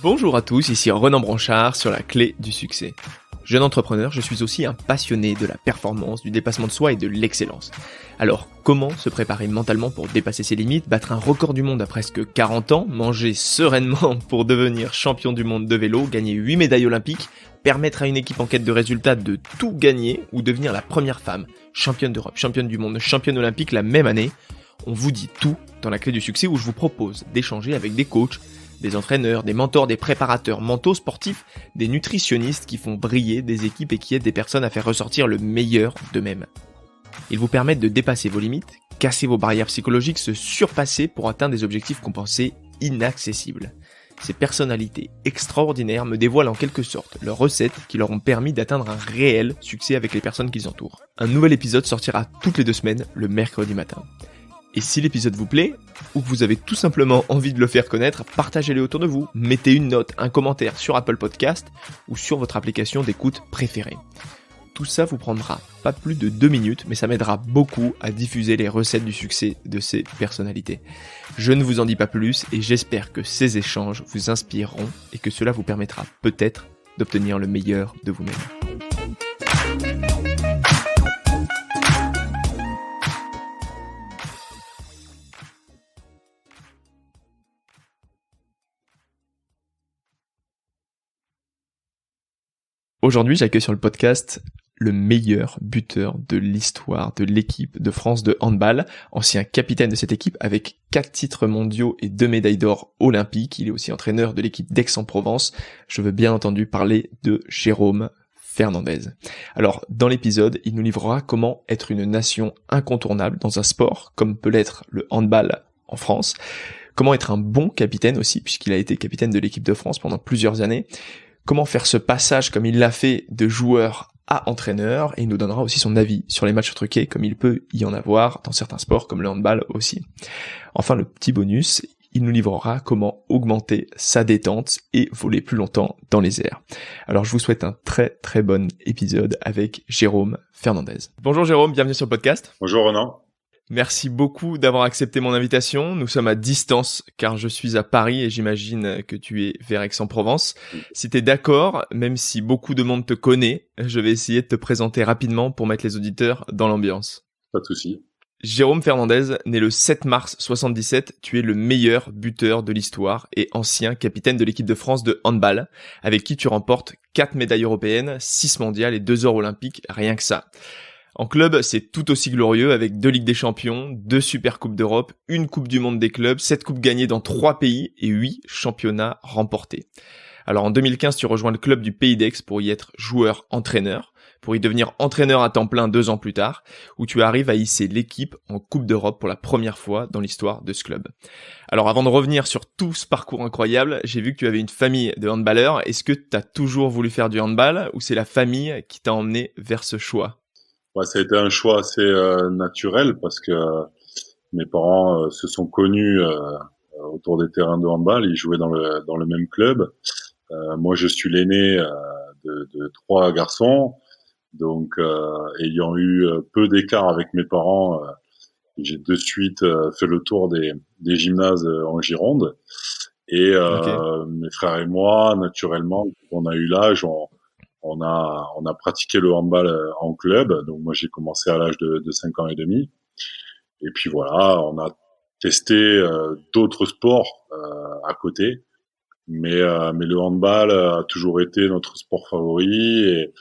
Bonjour à tous, ici Renan Branchard sur la clé du succès. Jeune entrepreneur, je suis aussi un passionné de la performance, du dépassement de soi et de l'excellence. Alors, comment se préparer mentalement pour dépasser ses limites, battre un record du monde à presque 40 ans, manger sereinement pour devenir champion du monde de vélo, gagner 8 médailles olympiques, permettre à une équipe en quête de résultats de tout gagner ou devenir la première femme, championne d'Europe, championne du monde, championne olympique la même année? On vous dit tout dans la clé du succès où je vous propose d'échanger avec des coachs, des entraîneurs, des mentors, des préparateurs mentaux sportifs, des nutritionnistes qui font briller des équipes et qui aident des personnes à faire ressortir le meilleur d'eux-mêmes. Ils vous permettent de dépasser vos limites, casser vos barrières psychologiques, se surpasser pour atteindre des objectifs qu'on pensait inaccessibles. Ces personnalités extraordinaires me dévoilent en quelque sorte leurs recettes qui leur ont permis d'atteindre un réel succès avec les personnes qu'ils entourent. Un nouvel épisode sortira toutes les 2 semaines, le mercredi matin. Et si l'épisode vous plaît, ou que vous avez tout simplement envie de le faire connaître, partagez-le autour de vous, mettez une note, un commentaire sur Apple Podcast ou sur votre application d'écoute préférée. Tout ça vous prendra pas plus de 2 minutes, mais ça m'aidera beaucoup à diffuser les recettes du succès de ces personnalités. Je ne vous en dis pas plus et j'espère que ces échanges vous inspireront et que cela vous permettra peut-être d'obtenir le meilleur de vous-même. Aujourd'hui, j'accueille sur le podcast le meilleur buteur de l'histoire de l'équipe de France de handball, ancien capitaine de cette équipe avec 4 titres mondiaux et 2 médailles d'or olympiques. Il est aussi entraîneur de l'équipe d'Aix-en-Provence. Je veux bien entendu parler de Jérôme Fernandez. Alors, dans l'épisode, il nous livrera comment être une nation incontournable dans un sport comme peut l'être le handball en France, comment être un bon capitaine aussi, puisqu'il a été capitaine de l'équipe de France pendant plusieurs années, comment faire ce passage comme il l'a fait de joueur à entraîneur, et il nous donnera aussi son avis sur les matchs truqués comme il peut y en avoir dans certains sports comme le handball aussi. Enfin, le petit bonus, il nous livrera comment augmenter sa détente et voler plus longtemps dans les airs. Alors je vous souhaite un très très bon épisode avec Jérôme Fernandez. Bonjour Jérôme, bienvenue sur le podcast. Bonjour Renan. Merci beaucoup d'avoir accepté mon invitation. Nous sommes à distance car je suis à Paris et j'imagine que tu es vers Aix-en-Provence. Si tu es d'accord, même si beaucoup de monde te connaît, je vais essayer de te présenter rapidement pour mettre les auditeurs dans l'ambiance. Pas de souci. Jérôme Fernandez, né le 7 mars 77, tu es le meilleur buteur de l'histoire et ancien capitaine de l'équipe de France de handball, avec qui tu remportes 4 médailles européennes, 6 mondiales et 2 or olympiques, rien que ça. En club, c'est tout aussi glorieux avec 2 Ligues des Champions, 2 Super Coupes d'Europe, 1 Coupe du Monde des clubs, 7 coupes gagnées dans 3 pays et 8 championnats remportés. Alors en 2015, tu rejoins le club du Pays d'Aix pour y être joueur-entraîneur, pour y devenir entraîneur à temps plein 2 ans plus tard, où tu arrives à hisser l'équipe en Coupe d'Europe pour la première fois dans l'histoire de ce club. Alors avant de revenir sur tout ce parcours incroyable, j'ai vu que tu avais une famille de handballeurs. Est-ce que tu as toujours voulu faire du handball ou c'est la famille qui t'a emmené vers ce choix ? Ouais, ça a été un choix assez naturel parce que mes parents se sont connus autour des terrains de handball. Ils jouaient dans le même club. Moi, je suis l'aîné de 3 garçons, donc ayant eu peu d'écart avec mes parents, j'ai de suite fait le tour des gymnases en Gironde. Et mes frères et moi, naturellement, on a eu l'âge, on a pratiqué le handball en club. Donc moi j'ai commencé à l'âge de 5 ans et demi. Et puis voilà, on a testé d'autres sports à côté. Mais le handball a toujours été notre sport favori et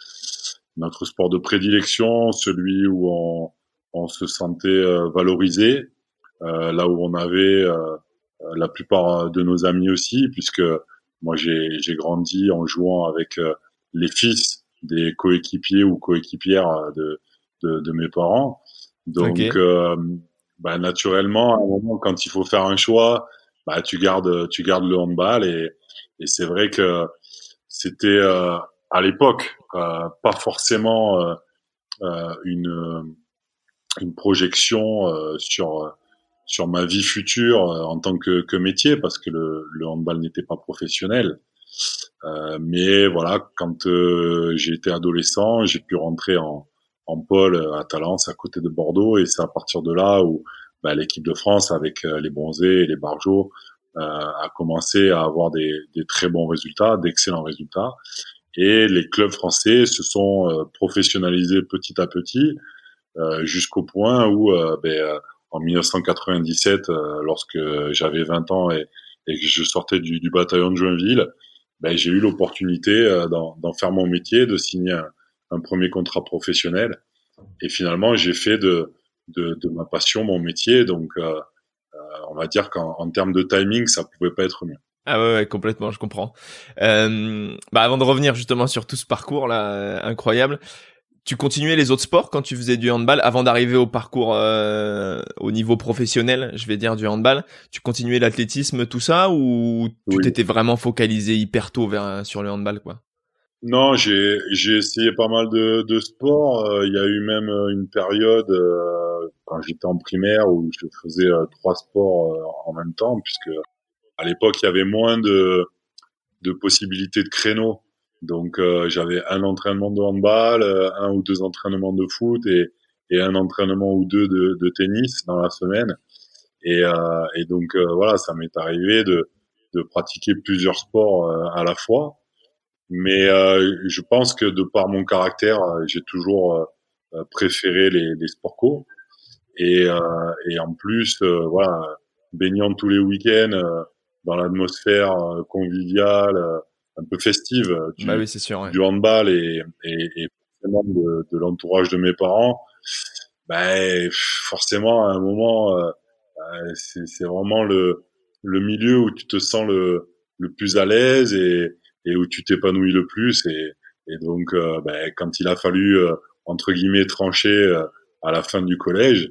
notre sport de prédilection, celui où on se sentait valorisé, là où on avait la plupart de nos amis aussi, puisque moi j'ai grandi en jouant avec les fils des coéquipiers ou coéquipières de mes parents. Donc, naturellement, à un moment, quand il faut faire un choix, tu gardes le handball et c'est vrai que c'était à l'époque pas forcément une projection sur ma vie future en tant que métier parce que le handball n'était pas professionnel. Mais voilà, quand j'ai été adolescent, j'ai pu rentrer en pôle à Talence, à côté de Bordeaux, et c'est à partir de là où l'équipe de France, avec les Bronzés et les Barjots, a commencé à avoir des très bons résultats, d'excellents résultats. Et les clubs français se sont professionnalisés petit à petit jusqu'au point où en 1997, lorsque j'avais 20 ans et que je sortais du bataillon de Joinville, j'ai eu l'opportunité d'en faire mon métier, de signer un premier contrat professionnel. Et finalement, j'ai fait de ma passion mon métier. Donc, on va dire qu'en termes de timing, ça pouvait pas être mieux. Ah ouais, ouais, complètement, je comprends. Avant de revenir justement sur tout ce parcours là, incroyable, tu continuais les autres sports quand tu faisais du handball avant d'arriver au parcours au niveau professionnel, je vais dire du handball. Tu continuais l'athlétisme, tout ça, ou tu Oui. t'étais vraiment focalisé hyper tôt sur le handball, quoi? Non, j'ai essayé pas mal de sports. Il y a eu même une période quand j'étais en primaire où je faisais 3 sports en même temps, puisque à l'époque il y avait moins de possibilités de créneaux. Donc j'avais un entraînement de handball, un ou deux entraînements de foot et un entraînement ou deux de tennis dans la semaine. Et donc voilà, ça m'est arrivé de pratiquer plusieurs sports à la fois. Mais je pense que de par mon caractère, j'ai toujours préféré les sports co. Et en plus, voilà, baignant tous les week-ends dans l'atmosphère conviviale, un peu festive Bah oui, c'est sûr, ouais. du handball et forcément de l'entourage de mes parents, forcément à un moment, c'est vraiment le milieu où tu te sens le plus à l'aise et où tu t'épanouis le plus. Et donc, quand il a fallu, entre guillemets, trancher à la fin du collège,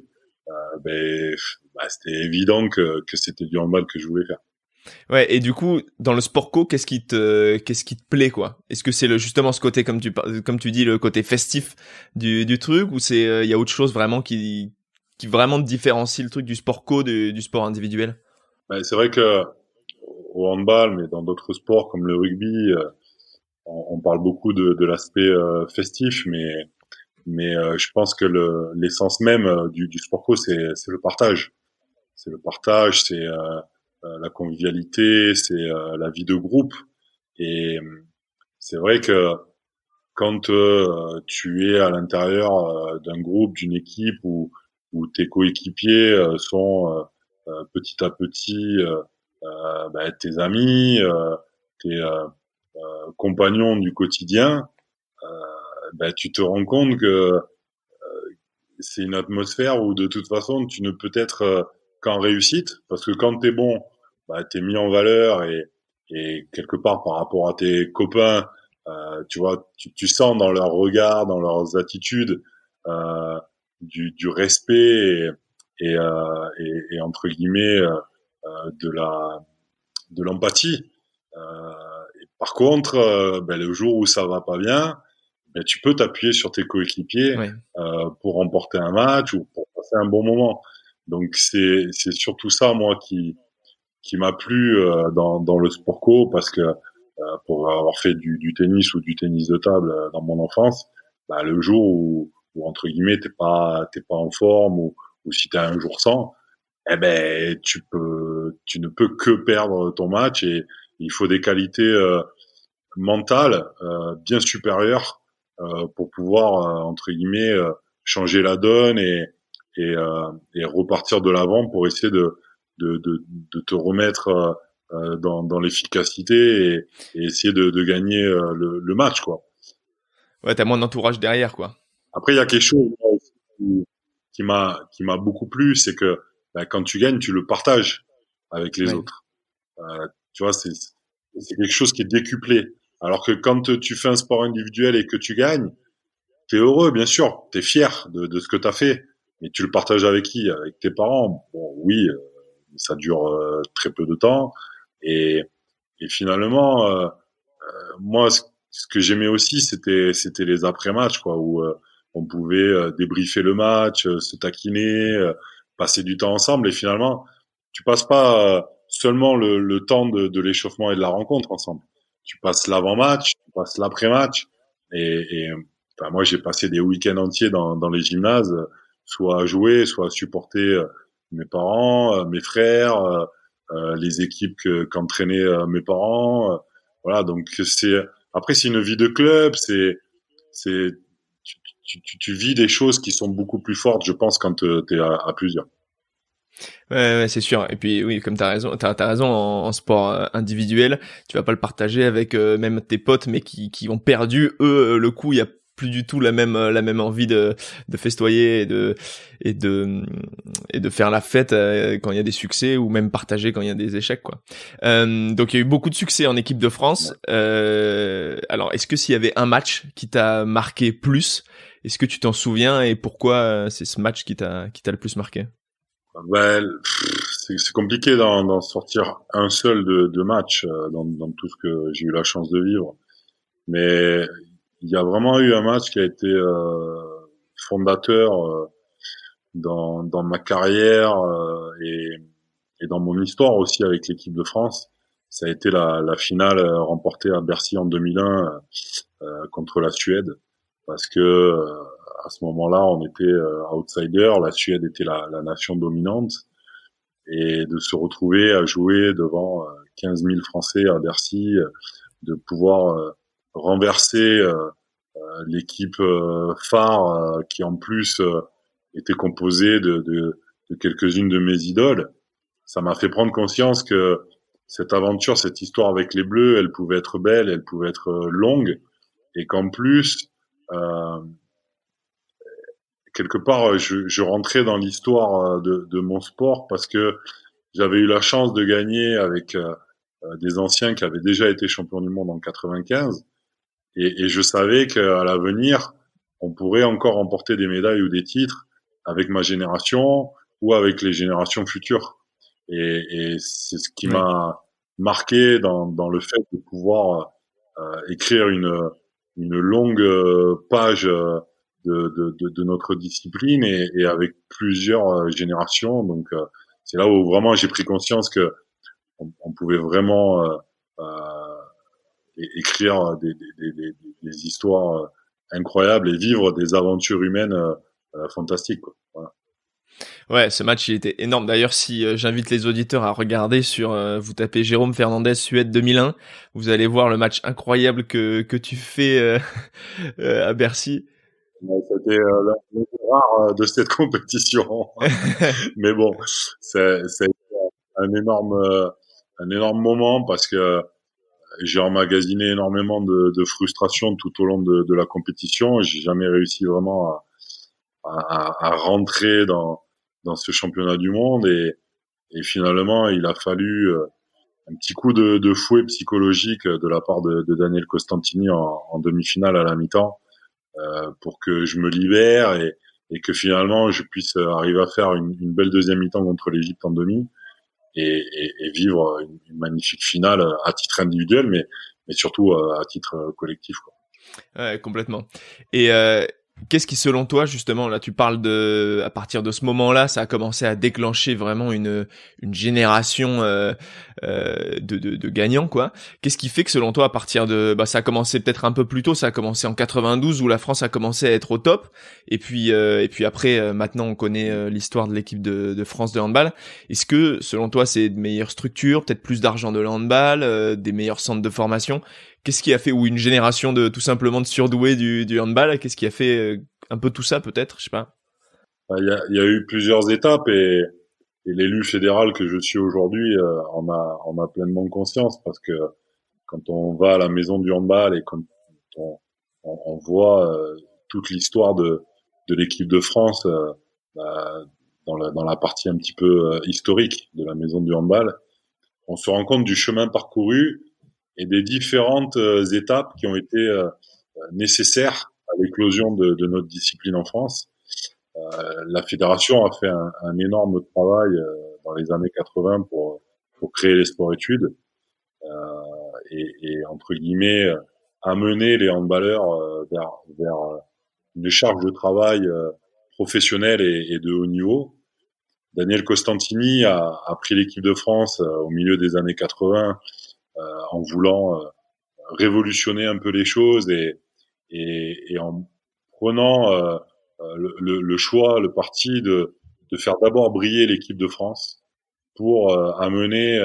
c'était évident que c'était du handball que je voulais faire. Ouais, et du coup, dans le sport co, qu'est-ce qui te plaît, quoi? Est-ce que c'est justement ce côté, comme tu dis, le côté festif du truc, ou il y a autre chose vraiment qui vraiment te différencie le truc du sport co du sport individuel? C'est vrai que au handball, mais dans d'autres sports comme le rugby, on parle beaucoup de l'aspect festif, mais je pense que l'essence même du sport co, c'est le partage. C'est le partage, c'est la convivialité, c'est la vie de groupe. Et c'est vrai que quand tu es à l'intérieur d'un groupe, d'une équipe où tes coéquipiers sont petit à petit tes amis, tes compagnons du quotidien, tu te rends compte que c'est une atmosphère où de toute façon tu ne peux être qu'en réussite, parce que quand t'es bon, t'es mis en valeur et quelque part par rapport à tes copains, tu vois, tu sens dans leurs regards, dans leurs attitudes euh, du respect et entre guillemets de l'empathie. Et par contre, le jour où ça va pas bien, tu peux t'appuyer sur tes coéquipiers Ouais. pour remporter un match ou pour passer un bon moment. Donc c'est surtout ça moi qui m'a plu dans le sport co parce que pour avoir fait du tennis ou du tennis de table dans mon enfance, le jour où entre guillemets t'es pas en forme ou si t'as un jour sans, tu ne peux que perdre ton match et il faut des qualités mentales bien supérieures pour pouvoir entre guillemets changer la donne et repartir de l'avant pour essayer de te remettre dans l'efficacité et essayer de gagner le match quoi. Ouais, t'as moins d'entourage derrière, quoi. Après il y a quelque chose moi, aussi, qui m'a beaucoup plu, c'est que quand tu gagnes tu le partages avec les Ouais. autres. Tu vois, c'est quelque chose qui est décuplé. Alors que quand tu fais un sport individuel et que tu gagnes, t'es heureux, bien sûr, t'es fier de ce que t'as fait, mais tu le partages avec qui? Avec tes parents. Bon, oui, ça dure très peu de temps. Et, et finalement, moi, ce que j'aimais aussi, c'était les après-matchs, quoi, où on pouvait débriefer le match, se taquiner, passer du temps ensemble. Et finalement, tu passes pas seulement le temps de l'échauffement et de la rencontre ensemble. Tu passes l'avant-match, tu passes l'après-match. Enfin, moi, j'ai passé des week-ends entiers dans les gymnases, soit à jouer, soit à supporter mes parents, mes frères. les équipes qu'entraînaient mes parents. Voilà, donc c'est une vie de club, c'est tu vis des choses qui sont beaucoup plus fortes, je pense, quand t'es à plusieurs. Ouais, c'est sûr. Et puis oui, comme t'as raison en sport individuel, tu vas pas le partager avec même tes potes, mais qui ont perdu eux le coup. Il y a plus du tout la même envie de festoyer et de et de faire la fête quand il y a des succès ou même partager quand il y a des échecs quoi. Donc il y a eu beaucoup de succès en équipe de France. Alors est-ce que s'il y avait un match qui t'a marqué plus, est-ce que tu t'en souviens et pourquoi c'est ce match qui t'a le plus marqué? Ben, c'est compliqué d'en sortir un seul de match dans tout ce que j'ai eu la chance de vivre. Mais il y a vraiment eu un match qui a été fondateur dans ma carrière et dans mon histoire aussi avec l'équipe de France. Ça a été la finale remportée à Bercy en 2001 contre la Suède, parce que à ce moment-là, on était outsider, la Suède était la nation dominante, et de se retrouver à jouer devant 15 000 Français à Bercy, de pouvoir renverser l'équipe phare qui en plus était composée de quelques-unes de mes idoles. Ça m'a fait prendre conscience que cette aventure, cette histoire avec les Bleus, elle pouvait être belle, elle pouvait être longue, et qu'en plus, euh, quelque part, je rentrais dans l'histoire de mon sport parce que j'avais eu la chance de gagner avec des anciens qui avaient déjà été champions du monde en 95, et je savais qu'à l'avenir, on pourrait encore remporter des médailles ou des titres avec ma génération ou avec les générations futures. Et c'est ce qui Oui. m'a marqué dans le fait de pouvoir écrire une longue page de notre discipline et avec plusieurs générations. Donc c'est là où vraiment j'ai pris conscience que on pouvait vraiment écrire des histoires incroyables et vivre des aventures humaines fantastiques, quoi. Voilà. Ouais, ce match il était énorme. D'ailleurs, si j'invite les auditeurs à regarder vous tapez Jérôme Fernandez Suède 2001, vous allez voir le match incroyable que tu fais à Bercy. Ouais, c'était le rare de cette compétition. Mais bon, c'est un énorme moment parce que j'ai emmagasiné énormément de frustration tout au long de la compétition. J'ai jamais réussi vraiment à rentrer dans ce championnat du monde, et finalement, il a fallu un petit coup de fouet psychologique de la part de Daniel Costantini en demi-finale à la mi-temps pour que je me libère et que finalement je puisse arriver à faire une belle deuxième mi-temps contre l'Égypte en demi et vivre une magnifique finale à titre individuel, mais surtout à titre collectif, quoi. Ouais, complètement. Et qu'est-ce qui, selon toi, justement, là, tu parles à partir de ce moment-là, ça a commencé à déclencher vraiment une génération de gagnants, quoi. Qu'est-ce qui fait que, selon toi, à partir ça a commencé peut-être un peu plus tôt, ça a commencé en 92 où la France a commencé à être au top, et puis après, maintenant, on connaît l'histoire de l'équipe de France de handball. Est-ce que, selon toi, c'est de meilleures structures, peut-être plus d'argent de handball, des meilleurs centres de formation? Qu'est-ce qui a fait, ou une génération de tout simplement de surdoués du handball, qu'est-ce qui a fait un peu tout ça peut-être, je sais pas. Il y a eu plusieurs étapes, et l'élu fédéral que je suis aujourd'hui en a pleinement conscience, parce que quand on va à la maison du handball et quand on, on voit toute l'histoire de l'équipe de France bah, dans la partie un petit peu historique de la maison du handball, on se rend compte du chemin parcouru et des différentes étapes qui ont été nécessaires à l'éclosion de notre discipline en France. La fédération a fait un énorme travail dans les années 80 pour créer les sports-études et entre guillemets amener les handballeurs vers une charge de travail professionnelle et de haut niveau. Daniel Costantini a pris l'équipe de France au milieu des années 80 en voulant révolutionner un peu les choses et en prenant le choix, le parti de faire d'abord briller l'équipe de France pour amener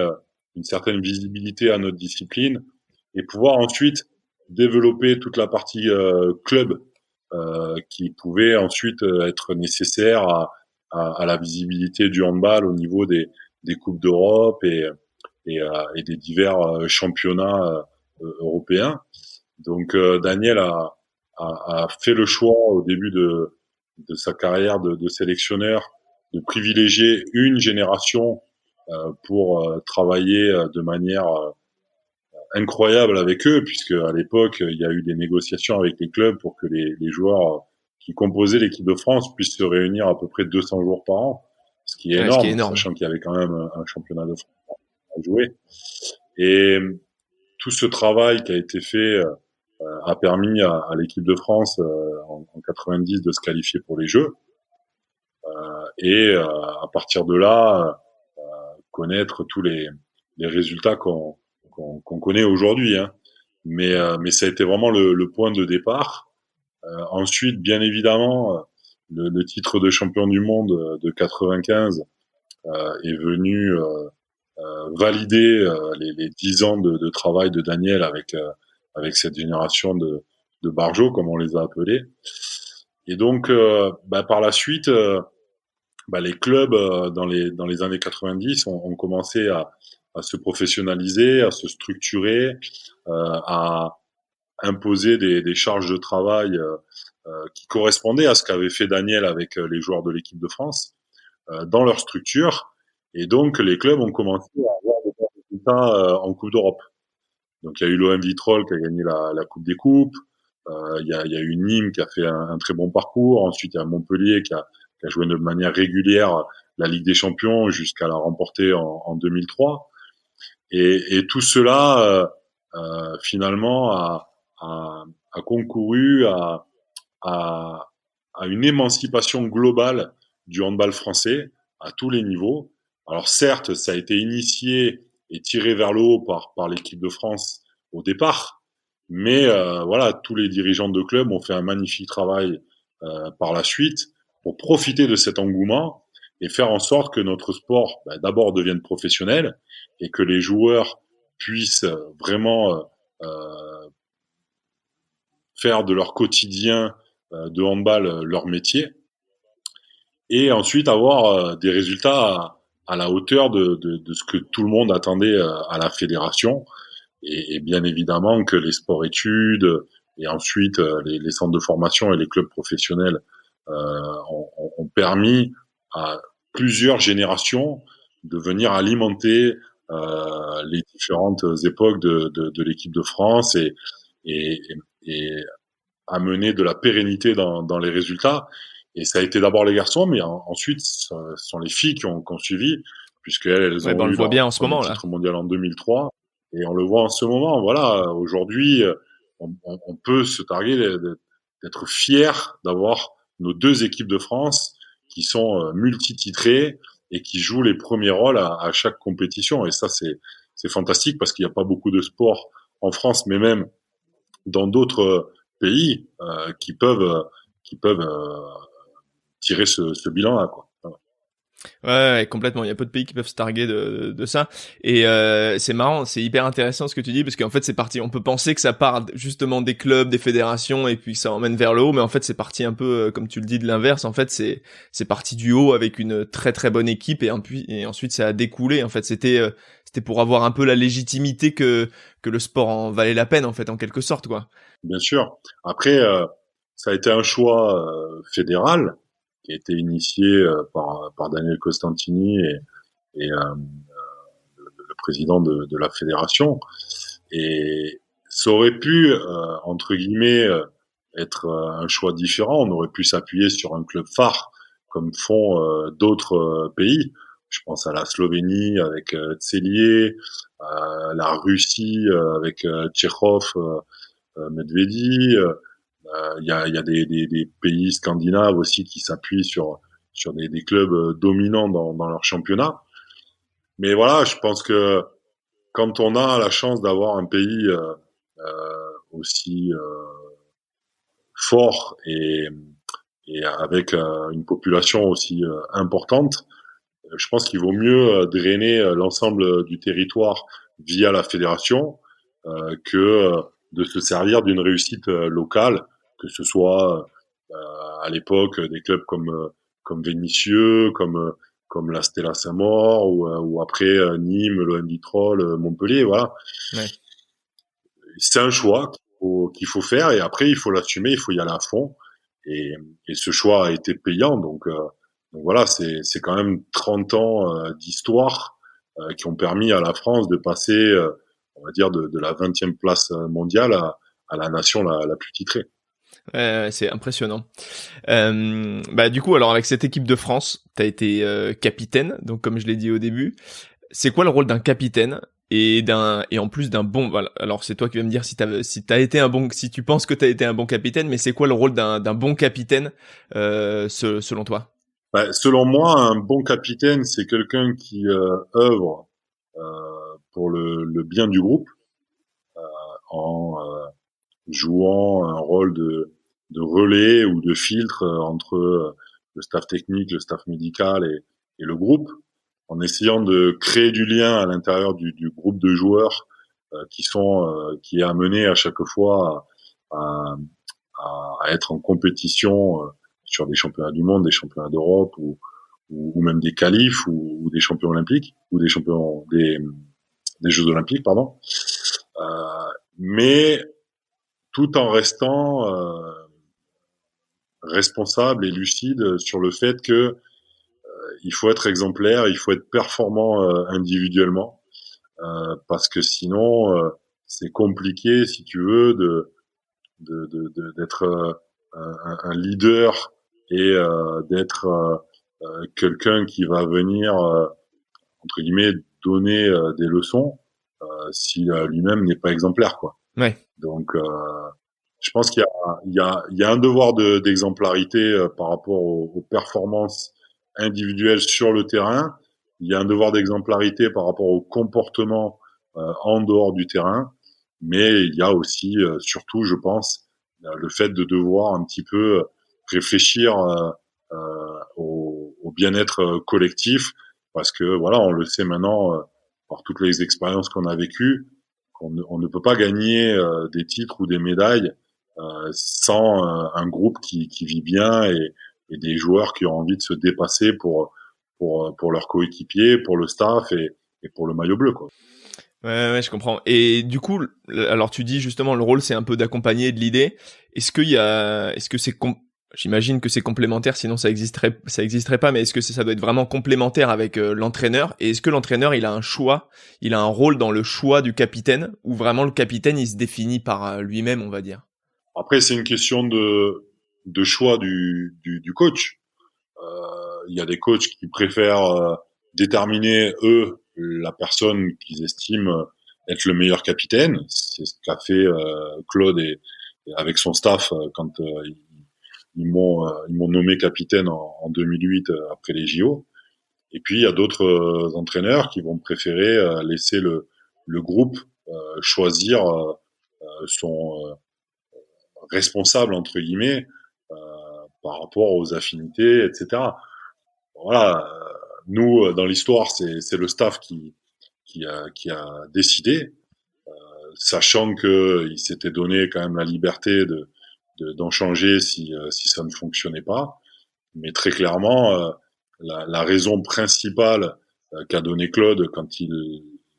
une certaine visibilité à notre discipline et pouvoir ensuite développer toute la partie club qui pouvait ensuite être nécessaire à la visibilité du handball au niveau des coupes d'Europe et des divers championnats européens. Donc Daniel a fait le choix au début de sa carrière de sélectionneur de privilégier une génération pour travailler de manière incroyable avec eux, puisque à l'époque il y a eu des négociations avec les clubs pour que les joueurs qui composaient l'équipe de France puissent se réunir à peu près 200 jours par an, ce qui est Ouais, ce qui est énorme, énorme. sachant qu'il y avait quand même un championnat de France à jouer. Et tout ce travail qui a été fait a permis à l'équipe de France en 90 de se qualifier pour les Jeux et à partir de là connaître tous les résultats qu'on connaît aujourd'hui. Hein. Mais ça a été vraiment le point de départ. Ensuite, bien évidemment, le titre de champion du monde de 95 est venu valider les 10 ans de travail de Daniel avec cette génération de Barjo, comme on les a appelés. Et donc, par la suite, les clubs dans les années 90 ont commencé à se professionnaliser, à se structurer, à imposer des charges de travail qui correspondaient à ce qu'avait fait Daniel avec les joueurs de l'équipe de France dans leur structure. Et donc, les clubs ont commencé à avoir des bons résultats en Coupe d'Europe. Donc, il y a eu l'OM Vitrolles qui a gagné la Coupe des Coupes. Il y a eu Nîmes qui a fait un très bon parcours. Ensuite, il y a Montpellier qui a joué de manière régulière la Ligue des Champions jusqu'à la remporter en 2003. Et tout cela, finalement, a concouru à, à une émancipation globale du handball français à tous les niveaux. Alors certes, ça a été initié et tiré vers le haut par l'équipe de France au départ, mais voilà, tous les dirigeants de club ont fait un magnifique travail par la suite pour profiter de cet engouement et faire en sorte que notre sport d'abord devienne professionnel et que les joueurs puissent vraiment faire de leur quotidien de handball leur métier et ensuite avoir des résultats à la hauteur de ce que tout le monde attendait à la fédération et bien évidemment que les sports-études et ensuite les centres de formation et les clubs professionnels ont permis à plusieurs générations de venir alimenter les différentes époques de l'équipe de France et, et amener de la pérennité dans les résultats. Et ça a été d'abord les garçons, mais ensuite ce sont les filles qui ont suivi, puisqu'elles Ouais, ont on le eu voit bien leur en ce premier moment là. titre mondial en 2003. Et on le voit en ce moment. Voilà, aujourd'hui, on peut se targuer d'être fier d'avoir nos deux équipes de France qui sont multititrées et qui jouent les premiers rôles à chaque compétition. Et ça, c'est fantastique parce qu'il n'y a pas beaucoup de sports en France, mais même dans d'autres pays qui peuvent tirer ce bilan-là, quoi. Voilà. Ouais, complètement. Il y a peu de pays qui peuvent se targuer de ça. Et c'est marrant, c'est hyper intéressant ce que tu dis, parce qu'en fait, c'est parti. On peut penser que ça part justement des clubs, des fédérations, et puis ça emmène vers le haut, mais en fait, c'est parti un peu, comme tu le dis, de l'inverse. En fait, c'est parti du haut avec une très très bonne équipe, et ensuite ça a découlé. En fait, c'était pour avoir un peu la légitimité que le sport en valait la peine, en fait, en quelque sorte, quoi. Bien sûr. Après, ça a été un choix fédéral qui a été initié par Daniel Costantini et le président de la fédération. Et ça aurait pu, entre guillemets, être un choix différent. On aurait pu s'appuyer sur un club phare, comme font d'autres pays. Je pense à la Slovénie avec Tselier, la Russie avec Tchekhov, Medvedi. Il y a des pays scandinaves aussi qui s'appuient sur des clubs dominants dans leur championnat. Mais voilà, je pense que quand on a la chance d'avoir un pays aussi fort et avec une population aussi importante, Je pense qu'il vaut mieux drainer l'ensemble du territoire via la fédération que de se servir d'une réussite locale, que ce soit à l'époque des clubs comme Vénissieux, comme la Stella Saint-Maur ou après Nîmes, l'OM Vitrolles, Montpellier, voilà. Ouais. C'est un choix qu'il faut faire et après il faut l'assumer, il faut y aller à fond et, et ce choix a été payant donc voilà, c'est quand même 30 ans d'histoire qui ont permis à la France de passer on va dire de la 20e place mondiale à la nation la plus titrée. C'est impressionnant. Bah du coup, alors avec cette équipe de France, t'as été capitaine, donc comme je l'ai dit au début. C'est quoi le rôle d'un capitaine et en plus d'un bon, voilà. Alors c'est toi qui vas me dire si tu penses que t'as été un bon capitaine, mais c'est quoi le rôle d'un bon capitaine selon toi? Selon moi, un bon capitaine, c'est quelqu'un qui œuvre pour le bien du groupe en jouant un rôle de relais ou de filtre entre le staff technique, le staff médical et le groupe, en essayant de créer du lien à l'intérieur du groupe de joueurs qui est amené à chaque fois à, à être en compétition sur des championnats du monde, des championnats d'Europe ou même des qualifs ou des champions olympiques ou des Jeux olympiques, pardon. Mais tout en restant responsable et lucide sur le fait que il faut être exemplaire, il faut être performant individuellement, parce que sinon c'est compliqué, si tu veux, d'être un leader et d'être quelqu'un qui va venir entre guillemets donner des leçons si lui-même n'est pas exemplaire, quoi. Ouais. Donc je pense qu'il y a un devoir d'exemplarité par rapport aux performances individuelles sur le terrain. Il y a un devoir d'exemplarité par rapport au comportement en dehors du terrain. Mais il y a aussi, surtout, je pense, le fait de devoir un petit peu réfléchir au bien-être collectif, parce que voilà, on le sait maintenant par toutes les expériences qu'on a vécues, on ne peut pas gagner des titres ou des médailles sans un groupe qui vit bien et des joueurs qui ont envie de se dépasser pour leurs coéquipiers, pour le staff et pour le maillot bleu, quoi. Ouais, je comprends. Et du coup, alors tu dis justement le rôle c'est un peu d'accompagner et de l'idée. Est-ce que j'imagine que c'est complémentaire, sinon ça existerait pas, mais est-ce que ça doit être vraiment complémentaire avec l'entraîneur? Et est-ce que l'entraîneur il a un choix, il a un rôle dans le choix du capitaine, ou vraiment le capitaine il se définit par lui-même, on va dire? Après, c'est une question de choix du coach. Il y a des coachs qui préfèrent déterminer, eux, la personne qu'ils estiment être le meilleur capitaine. C'est ce qu'a fait Claude et avec son staff quand ils m'ont nommé capitaine en 2008 après les JO. Et puis, il y a d'autres entraîneurs qui vont préférer laisser le groupe choisir son responsable, entre guillemets, par rapport aux affinités, etc. Voilà, nous, dans l'histoire, c'est le staff qui a décidé, sachant qu'il s'était donné quand même la liberté d'en changer si ça ne fonctionnait pas. Mais très clairement, la raison principale qu'a donné Claude quand il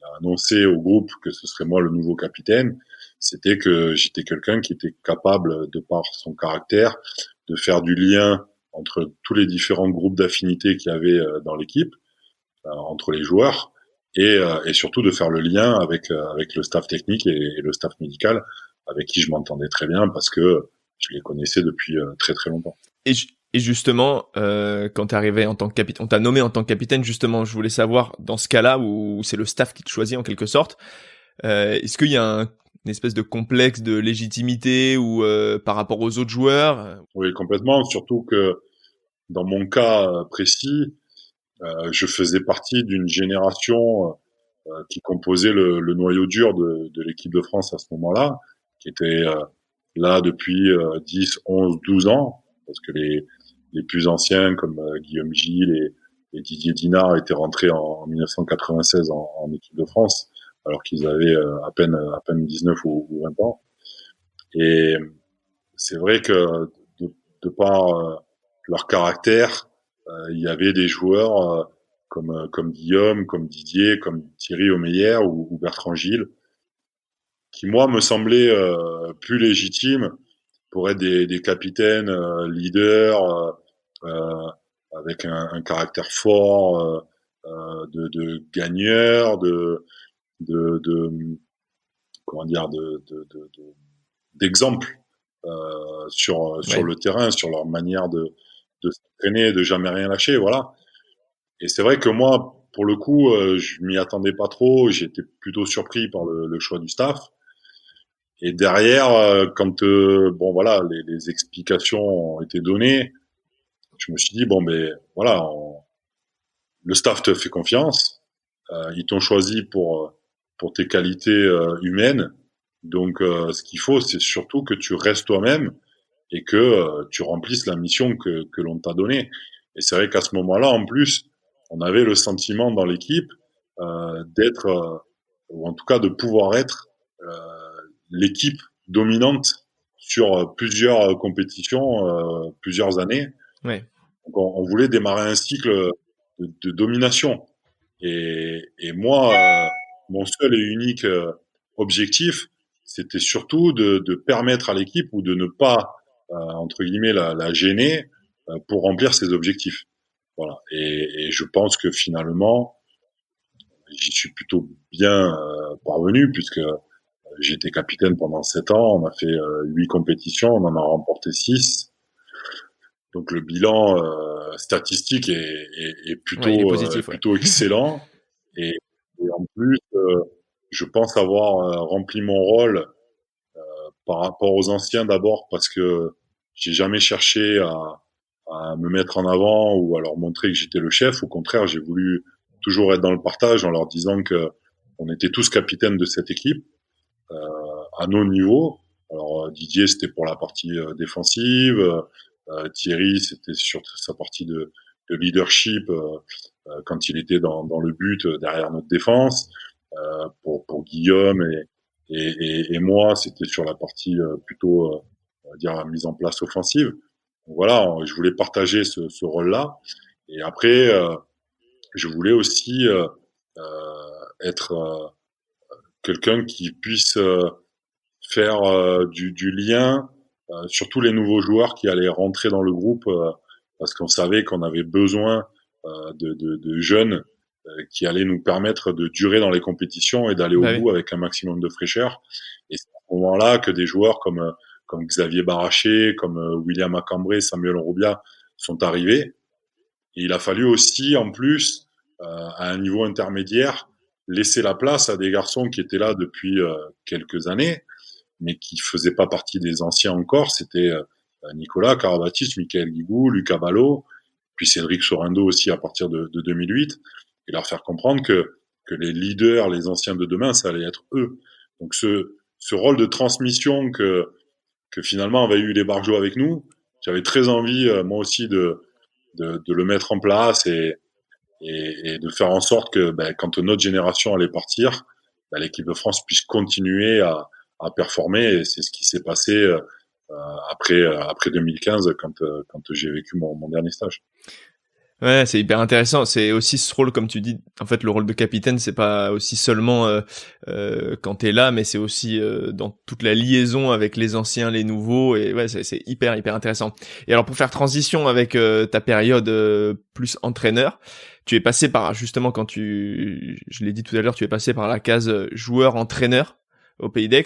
a annoncé au groupe que ce serait moi le nouveau capitaine, c'était que j'étais quelqu'un qui était capable, de par son caractère, de faire du lien entre tous les différents groupes d'affinités qu'il y avait dans l'équipe, entre les joueurs, et surtout de faire le lien avec le staff technique et le staff médical, avec qui je m'entendais très bien parce que je les connaissais depuis très très longtemps. Et justement, quand t'es arrivé en tant que capitaine, on t'a nommé en tant que capitaine, justement, je voulais savoir, dans ce cas-là, où c'est le staff qui te choisit en quelque sorte, est-ce qu'il y a une espèce de complexe de légitimité ou par rapport aux autres joueurs? Oui, complètement, surtout que dans mon cas précis, je faisais partie d'une génération qui composait le noyau dur de l'équipe de France à ce moment-là, qui était là depuis 10, 11, 12 ans, parce que les plus anciens comme Guillaume Gilles et Didier Dinard était rentré en 1996 en équipe de France, alors qu'ils avaient à peine 19 ou 20 ans. Et c'est vrai que de par leur caractère, il y avait des joueurs comme Guillaume, comme Didier, comme Thierry Omeyer ou Bertrand Gilles, qui moi me semblaient plus légitimes pour être des capitaines leaders avec un caractère fort, de gagneurs, de comment dire, d'exemple sur Ouais. le terrain, sur leur manière de s'entraîner, de jamais rien lâcher, voilà. Et c'est vrai que moi, pour le coup, je m'y attendais pas trop. J'étais plutôt surpris par le choix du staff. Et derrière, quand bon voilà, les explications ont été données, je me suis dit bon ben voilà, le staff te fait confiance. Ils t'ont choisi pour tes qualités humaines. Donc, ce qu'il faut, c'est surtout que tu restes toi-même et que tu remplisses la mission que l'on t'a donnée. Et c'est vrai qu'à ce moment-là, en plus, on avait le sentiment dans l'équipe d'être, ou en tout cas de pouvoir être euh, l'équipe dominante sur plusieurs compétitions, plusieurs années. Ouais. Donc on voulait démarrer un cycle de domination. Et moi, mon seul et unique objectif, c'était surtout de permettre à l'équipe ou de ne pas, entre guillemets, la gêner pour remplir ses objectifs. Voilà. Et je pense que finalement, j'y suis plutôt bien parvenu puisque j'ai été capitaine pendant 7 ans. On a fait 8 compétitions, on en a remporté 6. Donc le bilan statistique est Ouais, il est plutôt positif, ouais. plutôt excellent. Et en plus, je pense avoir rempli mon rôle par rapport aux anciens d'abord parce que j'ai jamais cherché à me mettre en avant ou à leur montrer que j'étais le chef. Au contraire, j'ai voulu toujours être dans le partage en leur disant que on était tous capitaines de cette équipe euh, à nos niveaux. Alors Didier, c'était pour la partie défensive. Thierry, c'était sur sa partie de leadership quand il était dans le but derrière notre défense. Pour Guillaume et moi, c'était sur la partie plutôt, on va dire, mise en place offensive. Donc voilà, je voulais partager ce rôle-là. Et après, je voulais aussi être quelqu'un qui puisse faire du lien sur tous les nouveaux joueurs qui allaient rentrer dans le groupe parce qu'on savait qu'on avait besoin de jeunes qui allaient nous permettre de durer dans les compétitions et d'aller au Bah oui. bout avec un maximum de fraîcheur. Et c'est à ce moment-là que des joueurs comme Xavier Baraché, comme William Acambré, Samuel Roubia sont arrivés. Et il a fallu aussi, en plus, à un niveau intermédiaire, laisser la place à des garçons qui étaient là depuis quelques années, mais qui faisaient pas partie des anciens encore. C'était Nicolas Karabatic, Michael Guigou, Lucas Ballot, puis Cédric Sorendo aussi à partir de 2008, et leur faire comprendre que les leaders, les anciens de demain, ça allait être eux. Donc ce rôle de transmission que finalement avaient eu les Barjots avec nous, j'avais très envie, moi aussi, de le mettre en place et de faire en sorte que ben, quand notre génération allait partir, ben, l'équipe de France puisse continuer à performer. Et c'est ce qui s'est passé après 2015 quand j'ai vécu mon dernier stage. Ouais, c'est hyper intéressant. C'est aussi ce rôle, comme tu dis, en fait, le rôle de capitaine, c'est pas aussi seulement quand t'es là, mais c'est aussi dans toute la liaison avec les anciens, les nouveaux, et ouais, c'est hyper, hyper intéressant. Et alors, pour faire transition avec ta période plus entraîneur, tu es passé par, justement, je l'ai dit tout à l'heure, tu es passé par la case joueur-entraîneur au Pays d'Aix.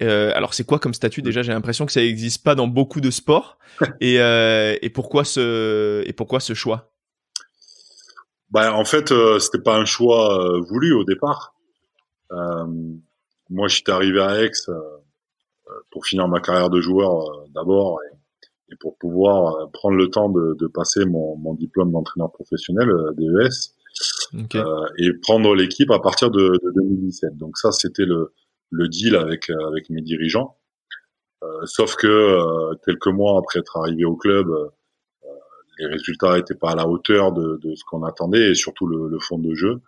Alors, c'est quoi comme statut déjà? J'ai l'impression que ça n'existe pas dans beaucoup de sports. Et pourquoi ce choix? Ben, en fait, c'était pas un choix voulu au départ. Euh, moi, j'étais arrivé à Aix pour finir ma carrière de joueur d'abord et pour pouvoir prendre le temps de passer mon diplôme d'entraîneur professionnel, DES, Ok. et prendre l'équipe à partir de 2017. Donc ça, c'était le deal avec mes dirigeants. Sauf que quelques mois après être arrivé au club, les résultats étaient pas à la hauteur de ce qu'on attendait, et surtout le fond de jeu.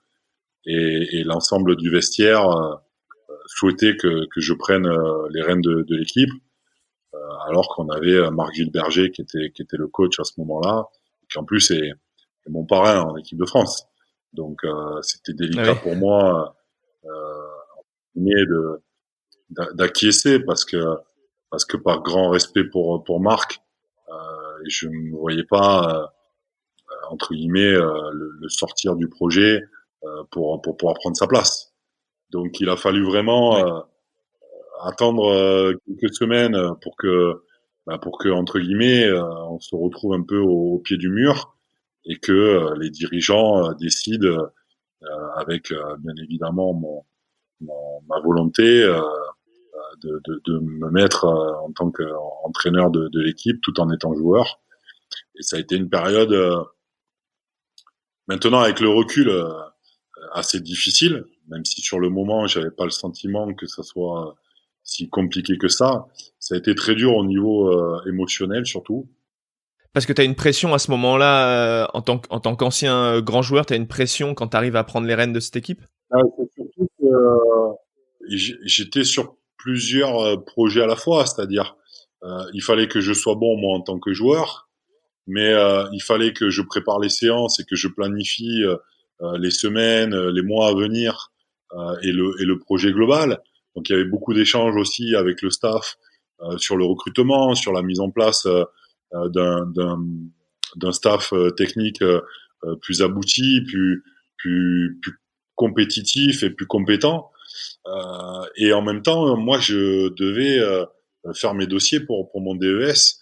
Et l'ensemble du vestiaire souhaitait que je prenne les rênes de l'équipe, alors qu'on avait Marc Gilberger qui était le coach à ce moment-là, qui en plus est mon parrain en équipe de France. Donc c'était délicat pour moi d'acquiescer parce que par grand respect pour Marc, je ne voyais pas entre guillemets le sortir du projet pour pouvoir prendre sa place. Donc il a fallu vraiment attendre quelques semaines pour que entre guillemets on se retrouve un peu au pied du mur et que les dirigeants décident avec bien évidemment ma volonté de me mettre en tant qu'entraîneur de l'équipe tout en étant joueur. Et ça a été une période maintenant avec le recul assez difficile, même si sur le moment j'avais pas le sentiment que ça soit si compliqué que ça. Ça a été très dur au niveau émotionnel surtout. Parce que tu as une pression à ce moment-là, en tant qu'ancien grand joueur, tu as une pression quand tu arrives à prendre les rênes de cette équipe? C'est surtout que j'étais sur plusieurs projets à la fois, c'est-à-dire il fallait que je sois bon moi en tant que joueur, mais il fallait que je prépare les séances et que je planifie les semaines, les mois à venir et le projet global. Donc il y avait beaucoup d'échanges aussi avec le staff sur le recrutement, sur la mise en place d'un staff technique plus abouti, plus compétitif et plus compétent. Et en même temps, moi, je devais faire mes dossiers pour mon DES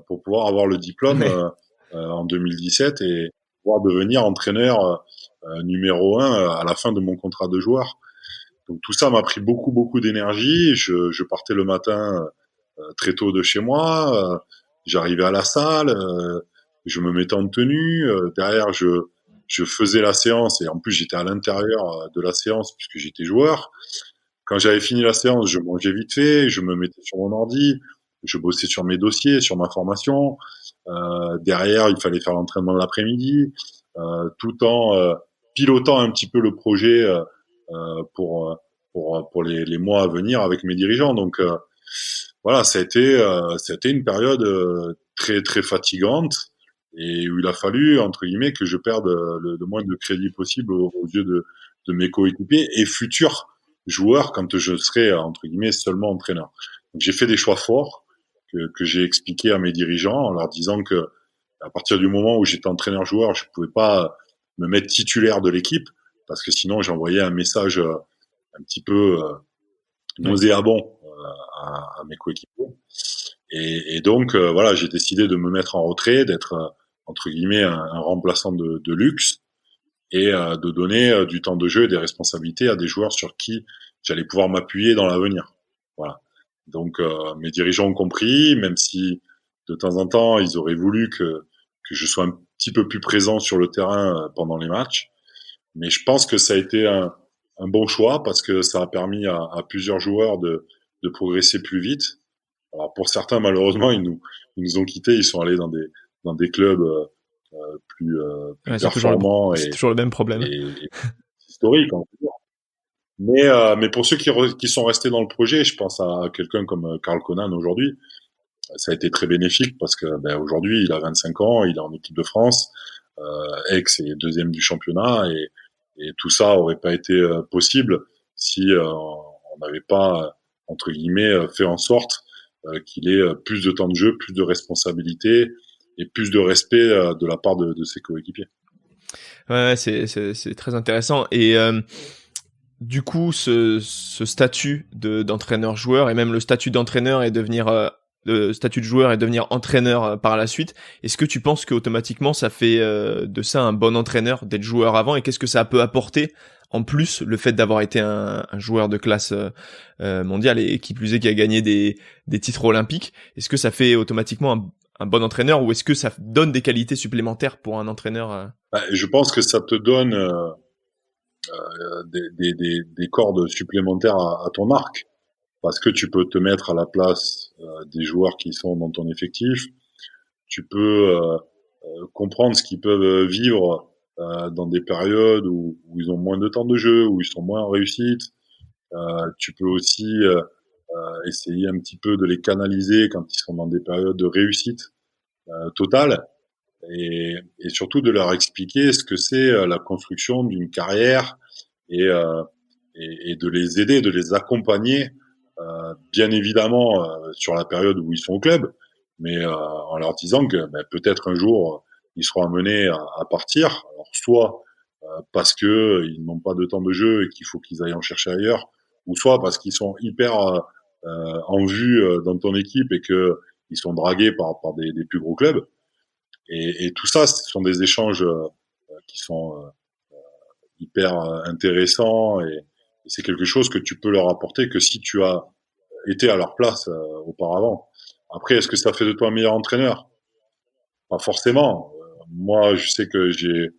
pour pouvoir avoir le diplôme en 2017 et pouvoir devenir entraîneur numéro 1 à la fin de mon contrat de joueur. Donc tout ça m'a pris beaucoup d'énergie. Je partais le matin très tôt de chez moi. J'arrivais à la salle, je me mettais en tenue. Derrière, je faisais la séance et en plus j'étais à l'intérieur de la séance puisque j'étais joueur. Quand j'avais fini la séance, je mangeais vite fait, je me mettais sur mon ordi, je bossais sur mes dossiers, sur ma formation. Derrière, il fallait faire l'entraînement de l'après-midi, tout en pilotant un petit peu le projet pour les mois à venir avec mes dirigeants. Donc voilà, ça a été une période très fatigante et où il a fallu entre guillemets que je perde le moins de crédit possible aux yeux de mes coéquipiers et futurs joueur quand je serai entre guillemets seulement entraîneur. Donc j'ai fait des choix forts que j'ai expliqué à mes dirigeants en leur disant que à partir du moment où j'étais entraîneur-joueur, je pouvais pas me mettre titulaire de l'équipe parce que sinon j'envoyais un message un petit peu nauséabond à mes coéquipiers. Et donc voilà, j'ai décidé de me mettre en retrait, d'être entre guillemets un remplaçant de luxe et de donner du temps de jeu et des responsabilités à des joueurs sur qui j'allais pouvoir m'appuyer dans l'avenir. Voilà. Donc mes dirigeants ont compris, même si de temps en temps ils auraient voulu que je sois un petit peu plus présent sur le terrain pendant les matchs. Mais je pense que ça a été un bon choix parce que ça a permis à plusieurs joueurs de progresser plus vite. Alors pour certains, malheureusement, ils nous ont quittés, ils sont allés dans des clubs plus performants c'est toujours le même problème. et historiques, on peut dire. Mais pour ceux qui sont restés dans le projet, je pense à quelqu'un comme Karl Conan aujourd'hui, ça a été très bénéfique parce que aujourd'hui il a 25 ans, il est en équipe de France, Aix est deuxième du championnat et tout ça aurait pas été possible si on n'avait pas entre guillemets fait en sorte qu'il ait plus de temps de jeu, plus de responsabilités et plus de respect de la part de ses coéquipiers. Ouais, c'est très intéressant. Et du coup, ce statut d'entraîneur-joueur et même le statut d'entraîneur et devenir le statut de joueur et devenir entraîneur par la suite, est-ce que tu penses qu'automatiquement ça fait de ça un bon entraîneur d'être joueur avant, et qu'est-ce que ça peut apporter en plus le fait d'avoir été un joueur de classe mondiale et qui plus est qui a gagné des titres olympiques? Est-ce que ça fait automatiquement un bon entraîneur, ou est-ce que ça donne des qualités supplémentaires pour un entraîneur Je pense que ça te donne des cordes supplémentaires à ton arc, parce que tu peux te mettre à la place des joueurs qui sont dans ton effectif. Tu peux comprendre ce qu'ils peuvent vivre dans des périodes où ils ont moins de temps de jeu, où ils sont moins en réussite. Tu peux aussi essayer un petit peu de les canaliser quand ils sont dans des périodes de réussite totale et surtout de leur expliquer ce que c'est la construction d'une carrière et, euh, et de les aider, de les accompagner, bien évidemment sur la période où ils sont au club, mais en leur disant que peut-être un jour ils seront amenés à partir, alors soit parce que ils n'ont pas de temps de jeu et qu'il faut qu'ils aillent en chercher ailleurs, ou soit parce qu'ils sont hyper en vue dans ton équipe et que ils sont dragués par des plus gros clubs. Et tout ça, ce sont des échanges qui sont hyper intéressants et c'est quelque chose que tu peux leur apporter que si tu as été à leur place auparavant. Après, est-ce que ça fait de toi un meilleur entraîneur? Pas forcément. Moi, je sais que j'ai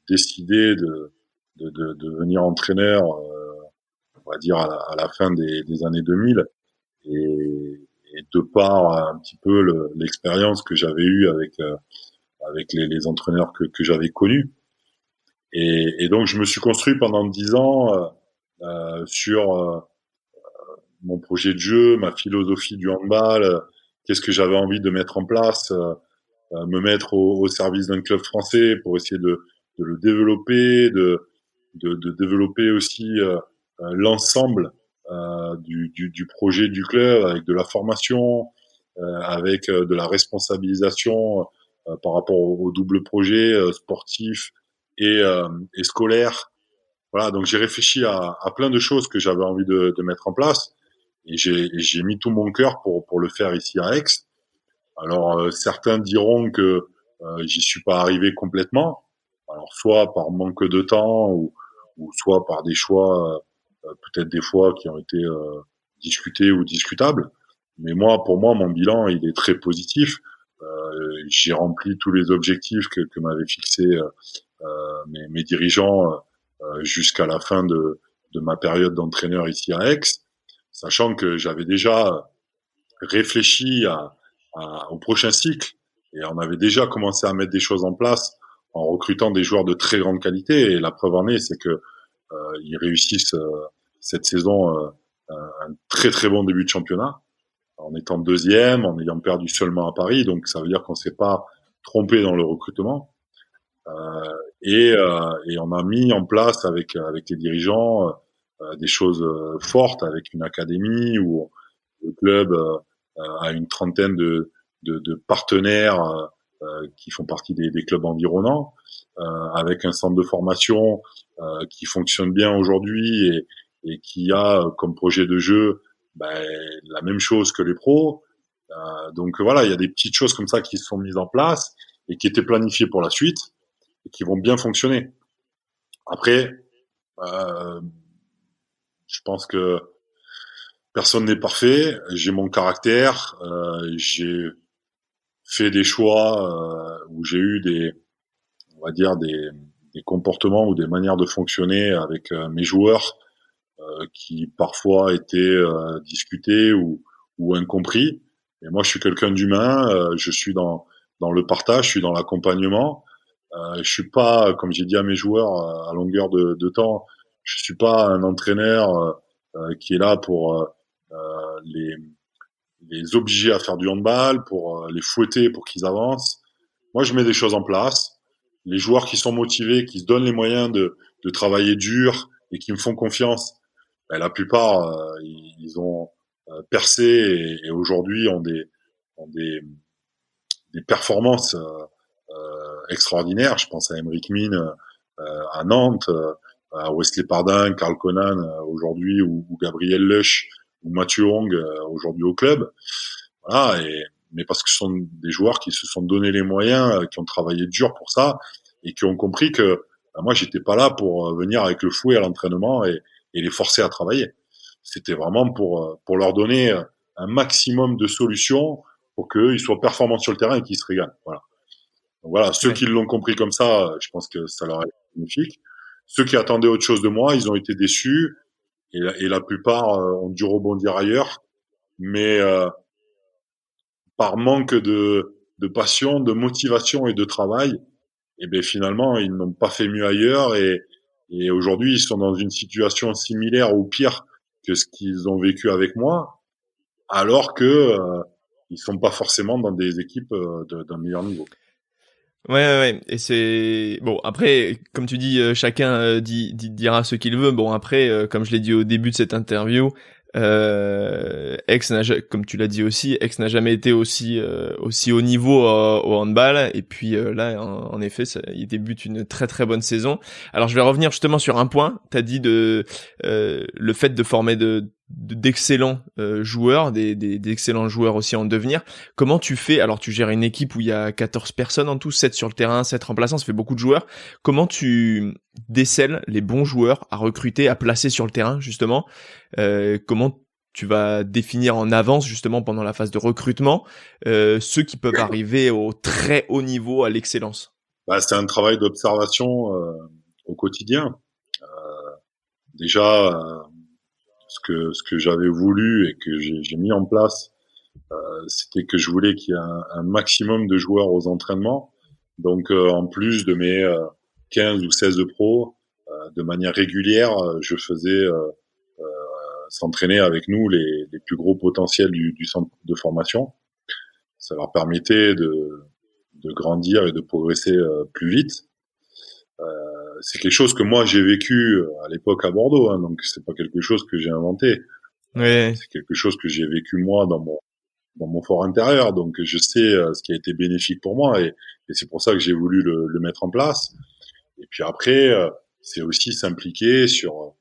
décidé de devenir entraîneur, on va dire à la fin des années 2000, et de par un petit peu l'expérience que j'avais eue avec les entraîneurs que j'avais connus. Et donc, je me suis construit pendant 10 ans sur mon projet de jeu, ma philosophie du handball, qu'est-ce que j'avais envie de mettre en place, me mettre au service d'un club français pour essayer de le développer, de développer aussi l'ensemble du projet du club avec de la formation, avec de la responsabilisation par rapport au double projet sportif et scolaire. Voilà, donc j'ai réfléchi à plein de choses que j'avais envie de mettre en place et j'ai mis tout mon cœur pour le faire ici à Aix. Alors certains diront que j'y suis pas arrivé complètement. Alors soit par manque de temps ou soit par des choix peut-être des fois qui ont été discutés ou discutables. Mais moi, pour moi, mon bilan il est très positif. J'ai rempli tous les objectifs que m'avaient fixé mes dirigeants jusqu'à la fin de ma période d'entraîneur ici à Aix, sachant que j'avais déjà réfléchi au prochain cycle et on avait déjà commencé à mettre des choses en place en recrutant des joueurs de très grande qualité. Et la preuve en est, c'est que ils réussissent cette saison un très très bon début de championnat en étant deuxième, en ayant perdu seulement à Paris. Donc ça veut dire qu'on s'est pas trompé dans le recrutement. Et on a mis en place avec les dirigeants des choses fortes, avec une académie où le club a une trentaine de partenaires qui font partie des clubs environnants, avec un centre de formation qui fonctionne bien aujourd'hui et qui a comme projet de jeu la même chose que les pros. Donc voilà, il y a des petites choses comme ça qui se sont mises en place et qui étaient planifiées pour la suite et qui vont bien fonctionner. Après, euh, je pense que personne n'est parfait. J'ai mon caractère. J'ai fait des choix où j'ai eu on va dire des comportements ou des manières de fonctionner avec mes joueurs qui parfois étaient discutés ou incompris. Et moi, je suis quelqu'un d'humain. Je suis dans le partage, je suis dans l'accompagnement. Je suis pas, comme j'ai dit à mes joueurs à longueur de temps, je suis pas un entraîneur qui est là pour les, les obliger à faire du handball, pour les fouetter pour qu'ils avancent. Moi, je mets des choses en place. Les joueurs qui sont motivés, qui se donnent les moyens de travailler dur et qui me font confiance, la plupart, ils ont percé et aujourd'hui ont des performances extraordinaires. Je pense à Emeric Mine à Nantes, à Wesley Pardin, Karl Conan aujourd'hui, ou Gabriel Leuch, ou Mathieu Hong aujourd'hui au club. Voilà, mais parce que ce sont des joueurs qui se sont donné les moyens, qui ont travaillé dur pour ça, et qui ont compris que moi, j'étais pas là pour venir avec le fouet à l'entraînement et les forcer à travailler. C'était vraiment pour leur donner un maximum de solutions pour qu'ils soient performants sur le terrain et qu'ils se régalent. Voilà. Donc voilà, ceux Ouais. qui l'ont compris comme ça, je pense que ça leur est magnifique. Ceux qui attendaient autre chose de moi, ils ont été déçus et la plupart ont dû rebondir ailleurs, mais par manque de passion, de motivation et de travail. Et ben finalement, ils n'ont pas fait mieux ailleurs et aujourd'hui, ils sont dans une situation similaire ou pire que ce qu'ils ont vécu avec moi, alors que ils sont pas forcément dans des équipes d'un meilleur niveau. Ouais, ouais, ouais. Et c'est bon. Après, comme tu dis, chacun dira ce qu'il veut. Bon, après, comme je l'ai dit au début de cette interview, comme tu l'as dit aussi, Aix n'a jamais été aussi haut niveau au handball. Et puis là, en effet, il débute une très très bonne saison. Alors, je vais revenir justement sur un point. T'as dit le fait de former d'excellents joueurs, d'excellents joueurs aussi en devenir. Comment tu fais? Alors, tu gères une équipe où il y a 14 personnes en tout, 7 sur le terrain, 7 remplaçants, ça fait beaucoup de joueurs. Comment tu décèles les bons joueurs à recruter, à placer sur le terrain, justement? Comment tu vas définir en avance, justement, pendant la phase de recrutement, ceux qui peuvent arriver au très haut niveau, à l'excellence? Bah, c'est un travail d'observation au quotidien. Déjà, ce que j'avais voulu et que j'ai mis en place, c'était que je voulais qu'il y ait un maximum de joueurs aux entraînements. Donc, en plus de mes 15 ou 16 de pros, de manière régulière, je faisais s'entraîner avec nous les plus gros potentiels du centre de formation. Ça leur permettait de grandir et de progresser plus vite. C'est quelque chose que moi j'ai vécu à l'époque à Bordeaux, hein, donc c'est pas quelque chose que j'ai inventé. Ouais. C'est quelque chose que j'ai vécu moi dans mon fort intérieur, donc je sais ce qui a été bénéfique pour moi et c'est pour ça que j'ai voulu le mettre en place. Et puis après, c'est aussi s'impliquer sur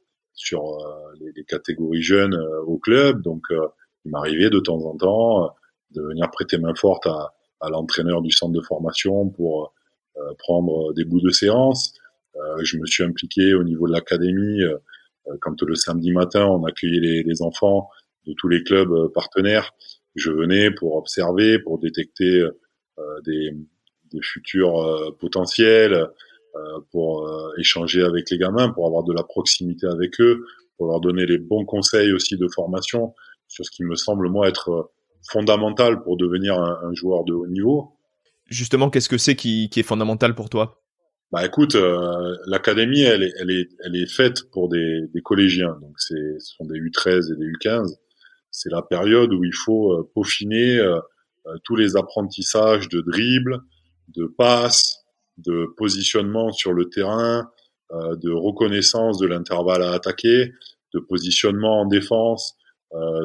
les catégories jeunes au club. Donc il m'arrivait de temps en temps de venir prêter main forte à l'entraîneur du centre de formation pour prendre des bouts de séance. Je me suis impliqué au niveau de l'académie quand le samedi matin on accueillait les enfants de tous les clubs partenaires. Je venais pour observer, pour détecter des, des futurs potentiels, pour échanger avec les gamins, pour avoir de la proximité avec eux, pour leur donner les bons conseils aussi de formation sur ce qui me semble moi être fondamental pour devenir un joueur de haut niveau. Justement, qu'est-ce que c'est qui est fondamental pour toi? Bah écoute, l'académie elle est faite pour des collégiens, donc ce sont des U13 et des U15. C'est la période où il faut peaufiner tous les apprentissages de dribble, de passe, de positionnement sur le terrain, de reconnaissance de l'intervalle à attaquer, de positionnement en défense,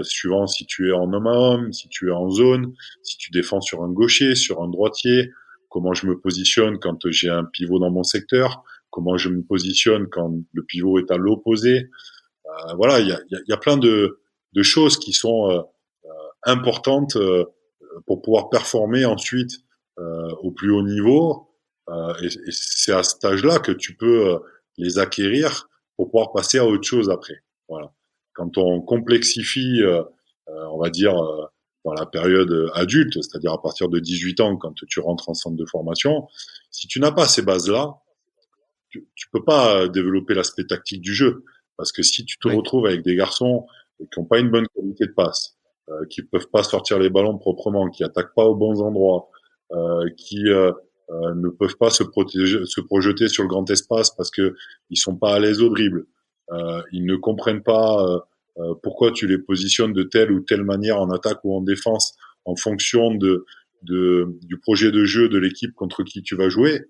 suivant si tu es en homme à homme, si tu es en zone, si tu défends sur un gaucher, sur un droitier, comment je me positionne quand j'ai un pivot dans mon secteur, comment je me positionne quand le pivot est à l'opposé. Voilà, il y a plein de choses qui sont importantes pour pouvoir performer ensuite au plus haut niveau. Et c'est à cet âge-là que tu peux les acquérir pour pouvoir passer à autre chose après. Voilà. Quand on complexifie, on va dire, dans la période adulte, c'est-à-dire à partir de 18 ans, quand tu rentres en centre de formation, si tu n'as pas ces bases-là, tu peux pas développer l'aspect tactique du jeu. Parce que si tu te Oui. retrouves avec des garçons qui n'ont pas une bonne qualité de passe, qui peuvent pas sortir les ballons proprement, qui attaquent pas aux bons endroits, qui ne peuvent pas se projeter sur le grand espace parce que ils sont pas à l'aise au dribble, ils ne comprennent pas pourquoi tu les positionnes de telle ou telle manière en attaque ou en défense en fonction du projet de jeu de l'équipe contre qui tu vas jouer,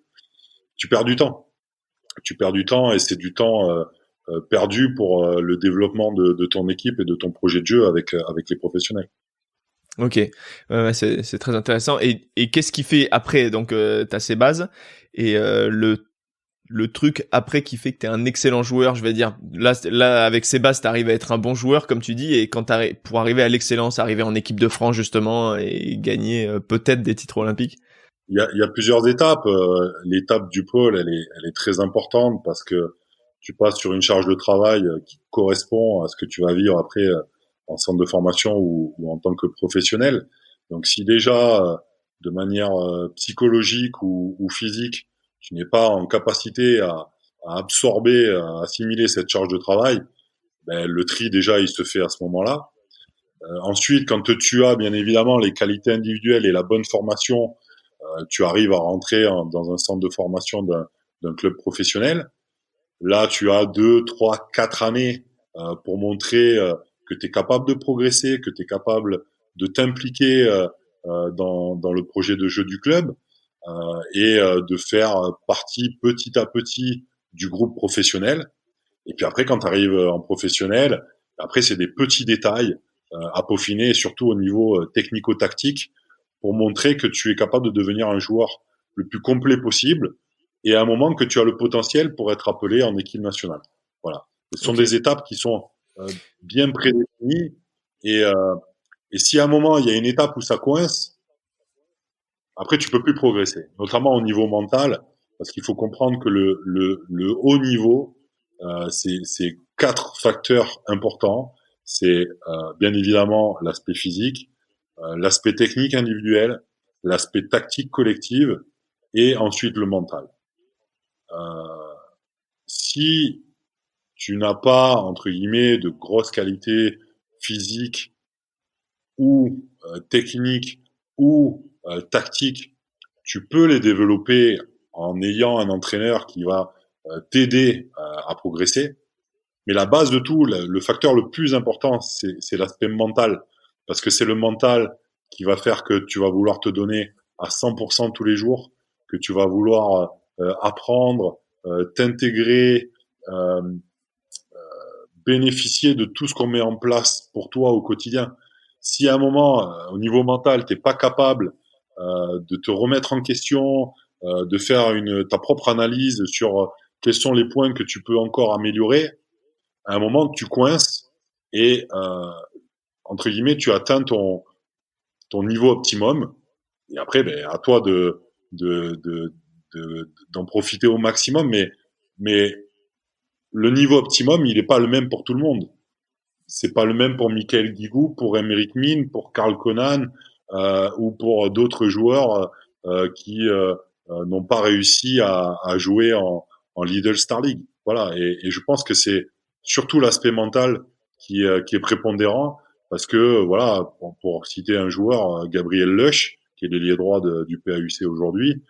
tu perds du temps. Tu perds du temps et c'est du temps perdu pour le développement de ton équipe et de ton projet de jeu avec les professionnels. Ok, c'est très intéressant. Et qu'est-ce qui fait après? Donc, t'as ces bases et le truc après qui fait que t'es un excellent joueur, je vais dire. Là, avec ces bases, t'arrives à être un bon joueur, comme tu dis, et pour arriver à l'excellence, arriver en équipe de France justement et gagner peut-être des titres olympiques. Il y a plusieurs étapes. L'étape du pôle, elle est très importante parce que tu passes sur une charge de travail qui correspond à ce que tu vas vivre après en centre de formation ou en tant que professionnel. Donc si déjà, de manière psychologique ou physique, tu n'es pas en capacité à absorber, à assimiler cette charge de travail, ben, le tri déjà il se fait à ce moment-là. Ensuite, quand tu as bien évidemment les qualités individuelles et la bonne formation tu arrives à rentrer dans un centre de formation d'un club professionnel. Là, tu as 2, 3, 4 années pour montrer que tu es capable de progresser, que tu es capable de t'impliquer dans le projet de jeu du club et de faire partie petit à petit du groupe professionnel. Et puis après, quand tu arrives en professionnel, après, c'est des petits détails à peaufiner, surtout au niveau technico-tactique, pour montrer que tu es capable de devenir un joueur le plus complet possible et à un moment que tu as le potentiel pour être appelé en équipe nationale. Voilà. Ce sont Ok. des étapes qui sont bien prédéfinies et, euh, et si à un moment il y a une étape où ça coince, après tu peux plus progresser, notamment au niveau mental, parce qu'il faut comprendre que le haut niveau, c'est 4 facteurs importants. C'est bien évidemment l'aspect physique, l'aspect technique individuel, l'aspect tactique collective et ensuite le mental. Euh, Si tu n'as pas, entre guillemets, de grosses qualités physiques ou techniques ou tactiques, tu peux les développer en ayant un entraîneur qui va t'aider à progresser. Mais la base de tout, le facteur le plus important, c'est l'aspect mental. Parce que c'est le mental qui va faire que tu vas vouloir te donner à 100% tous les jours, que tu vas vouloir apprendre, t'intégrer, euh, bénéficier de tout ce qu'on met en place pour toi au quotidien. Si à un moment, au niveau mental, t'es pas capable de te remettre en question, de faire ta propre analyse sur quels sont les points que tu peux encore améliorer, à un moment, tu coinces et, entre guillemets, tu atteins ton niveau optimum. Et après, ben, à toi de, de, d'en profiter au maximum. Mais le niveau optimum, il n'est pas le même pour tout le monde. C'est pas le même pour Michael Guigou, pour Emeric Min, pour Karl Conan ou pour d'autres joueurs qui n'ont pas réussi à jouer en Lidl Star League. Voilà. Et je pense que c'est surtout l'aspect mental qui est prépondérant parce que voilà, pour citer un joueur, Gabriel Lush, qui est l'ailier droit du PAUC aujourd'hui,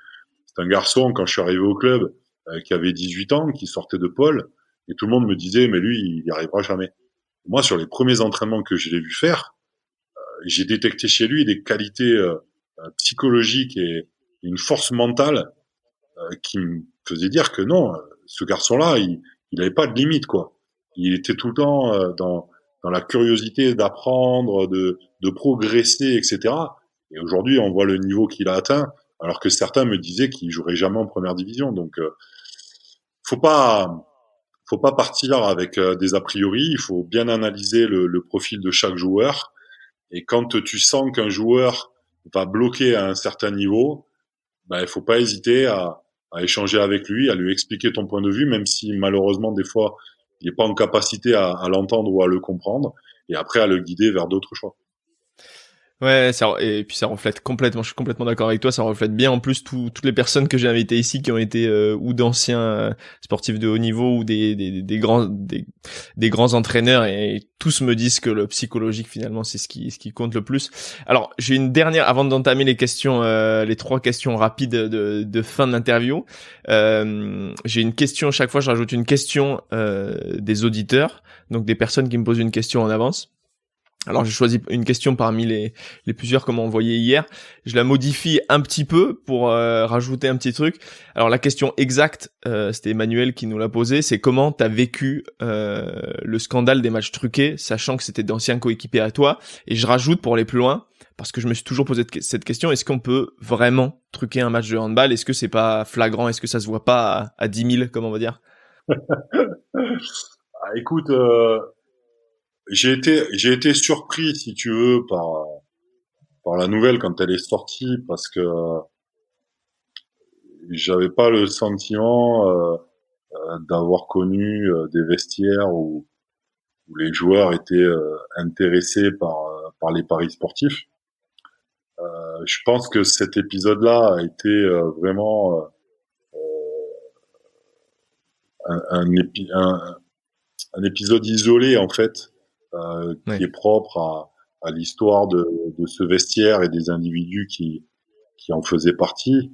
c'est un garçon quand je suis arrivé au club qui avait 18 ans, qui sortait de Pôle, et tout le monde me disait mais lui il n'y arrivera jamais. Moi, sur les premiers entraînements que je l'ai vu faire, j'ai détecté chez lui des qualités psychologiques et une force mentale qui me faisait dire que non, ce garçon-là, il avait pas de limite, quoi. Il était tout le temps dans la curiosité d'apprendre, de progresser, etc. Et aujourd'hui, on voit le niveau qu'il a atteint, alors que certains me disaient qu'il jouerait jamais en première division. Donc, faut pas, faut pas partir avec des a priori. Il faut bien analyser le profil de chaque joueur. Et quand tu sens qu'un joueur va bloquer à un certain niveau, ben, il faut pas hésiter à échanger avec lui, à lui expliquer ton point de vue, même si malheureusement des fois il n'est pas en capacité à l'entendre ou à le comprendre, et après à le guider vers d'autres choix. Ouais, et puis ça reflète complètement, je suis complètement d'accord avec toi, ça reflète bien en plus toutes les personnes que j'ai invitées ici qui ont été ou d'anciens sportifs de haut niveau ou des grands entraîneurs et tous me disent que le psychologique finalement c'est ce qui compte le plus. Alors, j'ai une dernière avant d'entamer les questions les 3 questions rapides de fin de l'interview. J'ai une question chaque fois, je rajoute une question des auditeurs, donc des personnes qui me posent une question en avance. Alors j'ai choisi une question parmi les plusieurs qu'on m'a envoyé hier. Je la modifie un petit peu pour rajouter un petit truc. Alors la question exacte, c'était Emmanuel qui nous l'a posée, c'est comment t'as vécu le scandale des matchs truqués, sachant que c'était d'anciens coéquipiers à toi. Et je rajoute pour aller plus loin, parce que je me suis toujours posé cette question, est-ce qu'on peut vraiment truquer un match de handball? Est-ce que c'est pas flagrant? Est-ce que ça se voit pas à 10 000, comme on va dire? Ah, écoute, j'ai été surpris, si tu veux, par la nouvelle quand elle est sortie, parce que j'avais pas le sentiment d'avoir connu des vestiaires où les joueurs étaient intéressés par les paris sportifs. Je pense que cet épisode-là a été vraiment un, épi- un épisode isolé en fait, qui Ouais. est propre à l'histoire de ce vestiaire et des individus qui en faisait partie.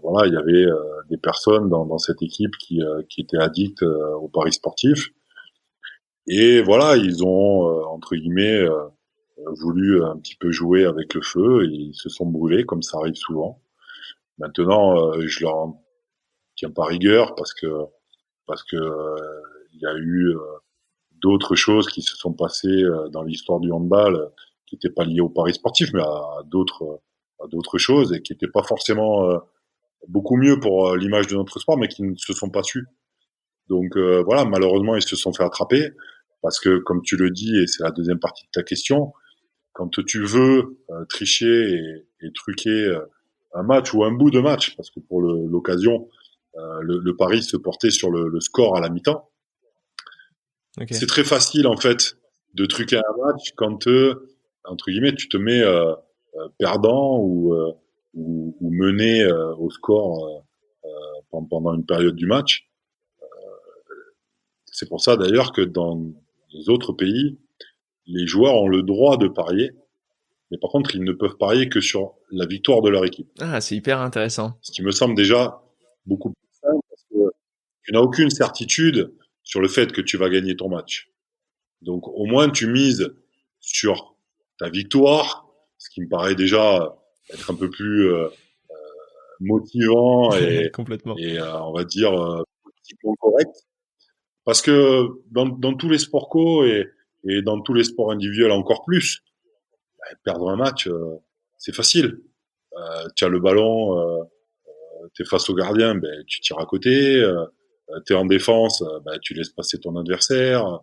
Voilà, il y avait des personnes dans cette équipe qui étaient addictes aux paris sportifs. Et voilà, ils ont entre guillemets voulu un petit peu jouer avec le feu et ils se sont brûlés, comme ça arrive souvent. Maintenant, je leur en tiens pas rigueur parce que il y a eu d'autres choses qui se sont passées dans l'histoire du handball qui n'étaient pas liées aux paris sportifs, mais à d'autres choses et qui n'étaient pas forcément beaucoup mieux pour l'image de notre sport, mais qui ne se sont pas su. Donc voilà, malheureusement, ils se sont fait attraper parce que, comme tu le dis, et c'est la deuxième partie de ta question, quand tu veux tricher et truquer un match ou un bout de match, parce que pour l'occasion, le pari se portait sur le score à la mi-temps. Okay. C'est très facile en fait de truquer un match quand entre guillemets tu te mets perdant ou mené au score pendant une période du match. C'est pour ça d'ailleurs que dans les autres pays, les joueurs ont le droit de parier, mais par contre ils ne peuvent parier que sur la victoire de leur équipe. Ah, c'est hyper intéressant. Ce qui me semble déjà beaucoup plus simple parce que tu n'as aucune certitude sur le fait que tu vas gagner ton match. Donc au moins tu mises sur ta victoire, ce qui me paraît déjà être un peu plus motivant et, Complètement. et on va dire politiquement correct. Parce que dans tous les sports co et dans tous les sports individuels encore plus, perdre un match, c'est facile. Tu as le ballon, tu es face au gardien, ben, tu tires à côté. Tu es en défense, ben, tu laisses passer ton adversaire.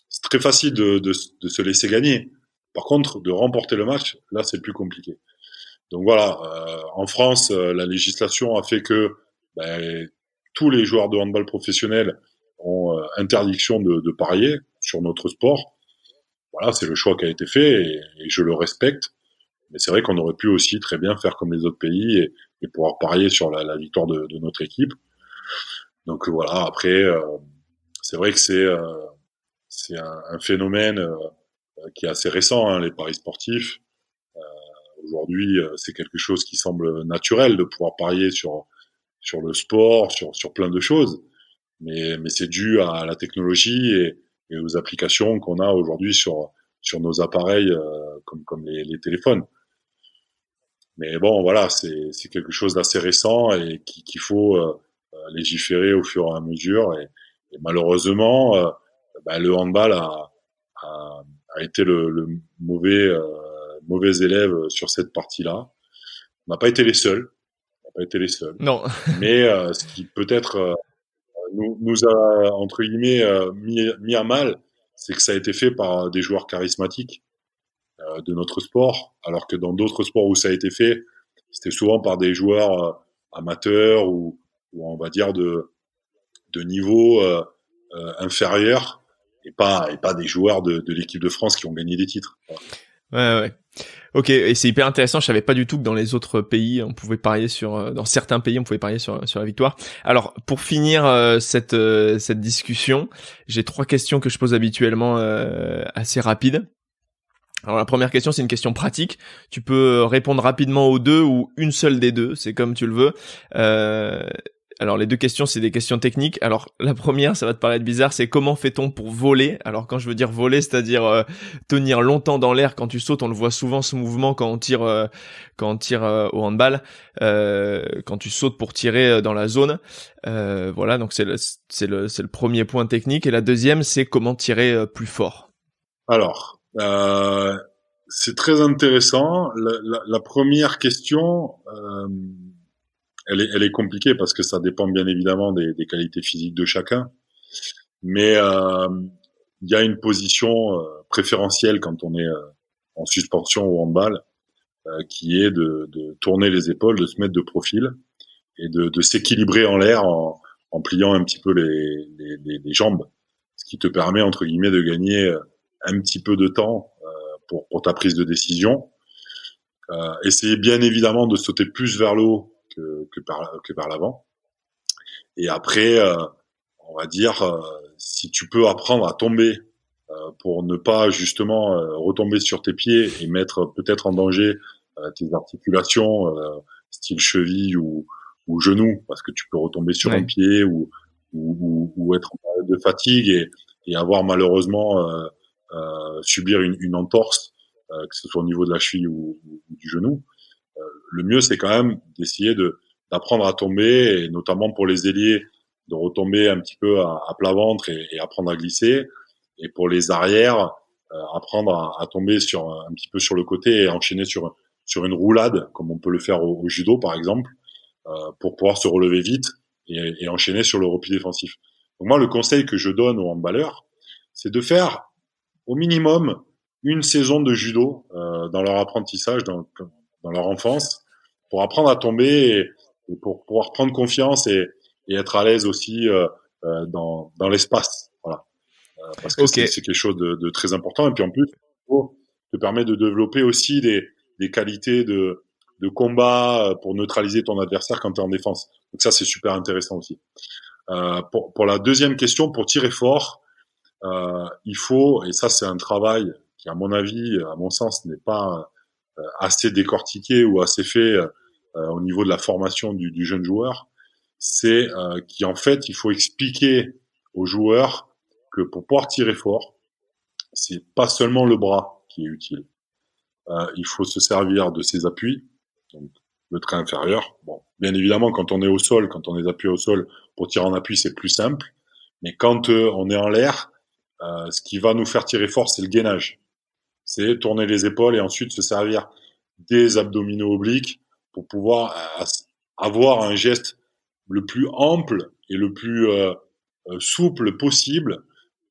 C'est très facile de se laisser gagner. Par contre, de remporter le match, là, c'est plus compliqué. Donc voilà, en France, la législation a fait que ben, tous les joueurs de handball professionnels ont interdiction de parier sur notre sport. Voilà, c'est le choix qui a été fait et je le respecte. Mais c'est vrai qu'on aurait pu aussi très bien faire comme les autres pays et pouvoir parier sur la victoire de notre équipe. Donc voilà, après, c'est vrai que c'est un phénomène qui est assez récent, hein, les paris sportifs. Aujourd'hui, c'est quelque chose qui semble naturel de pouvoir parier sur le sport, sur plein de choses. Mais c'est dû à la technologie et aux applications qu'on a aujourd'hui sur nos appareils comme les téléphones. Mais bon, voilà, c'est quelque chose d'assez récent et qu'il faut légiférer au fur et à mesure. Et malheureusement, le handball a été le mauvais élève sur cette partie-là. On n'a pas été les seuls. On n'a pas été les seuls. Non. Mais ce qui peut-être nous a entre guillemets mis à mal, c'est que ça a été fait par des joueurs charismatiques de notre sport, alors que dans d'autres sports où ça a été fait, c'était souvent par des joueurs amateurs ou on va dire de niveau inférieur et pas des joueurs de l'équipe de France qui ont gagné des titres. Ouais. Ok, et c'est hyper intéressant. Je savais pas du tout que dans les autres pays, on pouvait parier dans certains pays, on pouvait parier sur la victoire. Alors, pour finir cette discussion, j'ai 3 questions que je pose habituellement assez rapides. Alors la première question, c'est une question pratique. Tu peux répondre rapidement aux deux ou une seule des deux, c'est comme tu le veux. Alors les deux questions, c'est des questions techniques. Alors la première, ça va te paraître bizarre, c'est comment fait-on pour voler? Alors quand je veux dire voler, c'est-à-dire tenir longtemps dans l'air quand tu sautes. On le voit souvent ce mouvement quand on tire au handball, quand tu sautes pour tirer dans la zone. Voilà, donc c'est le premier point technique. Et la deuxième, c'est comment tirer plus fort. Alors. C'est très intéressant. La première question, elle est compliquée parce que ça dépend bien évidemment des qualités physiques de chacun. Mais il y a une position préférentielle quand on est en suspension au handball, qui est de tourner les épaules, de se mettre de profil et de s'équilibrer en l'air en pliant un petit peu les jambes, ce qui te permet entre guillemets de gagner un petit peu de temps pour ta prise de décision. Essayer bien évidemment de sauter plus vers le haut que vers l'avant. Et après, on va dire, si tu peux apprendre à tomber pour ne pas justement retomber sur tes pieds et mettre peut-être en danger tes articulations, style cheville ou genou, parce que tu peux retomber sur un pied ou être en période de fatigue et avoir malheureusement subir une entorse, que ce soit au niveau de la cheville ou du genou. Le mieux, c'est quand même d'essayer d'apprendre à tomber, et notamment pour les ailiers, de retomber un petit peu à plat ventre et apprendre à glisser. Et pour les arrières, apprendre à tomber un petit peu sur le côté et enchaîner sur une roulade, comme on peut le faire au judo par exemple, pour pouvoir se relever vite et enchaîner sur le repli défensif. Donc moi, le conseil que je donne aux handballeurs, c'est de faire au minimum une saison de judo dans leur apprentissage, dans leur enfance, pour apprendre à tomber et pour pouvoir prendre confiance et être à l'aise aussi dans l'espace. Voilà. Parce que c'est quelque chose de très important. Et puis en plus, te permet de développer aussi des qualités de combat pour neutraliser ton adversaire quand tu es en défense. Donc ça, c'est super intéressant aussi. Pour la deuxième question, pour tirer fort, il faut, et ça c'est un travail qui, à mon avis, à mon sens, n'est pas assez décortiqué ou assez fait au niveau de la formation du jeune joueur, c'est qu'en fait, il faut expliquer aux joueurs que pour pouvoir tirer fort, c'est pas seulement le bras qui est utile. Il faut se servir de ses appuis, donc le trait inférieur. Bon, bien évidemment, quand on est au sol, quand on est appuyé au sol, pour tirer en appui, c'est plus simple. Mais quand on est en l'air, ce qui va nous faire tirer fort, c'est le gainage. C'est tourner les épaules et ensuite se servir des abdominaux obliques pour pouvoir avoir un geste le plus ample et le plus souple possible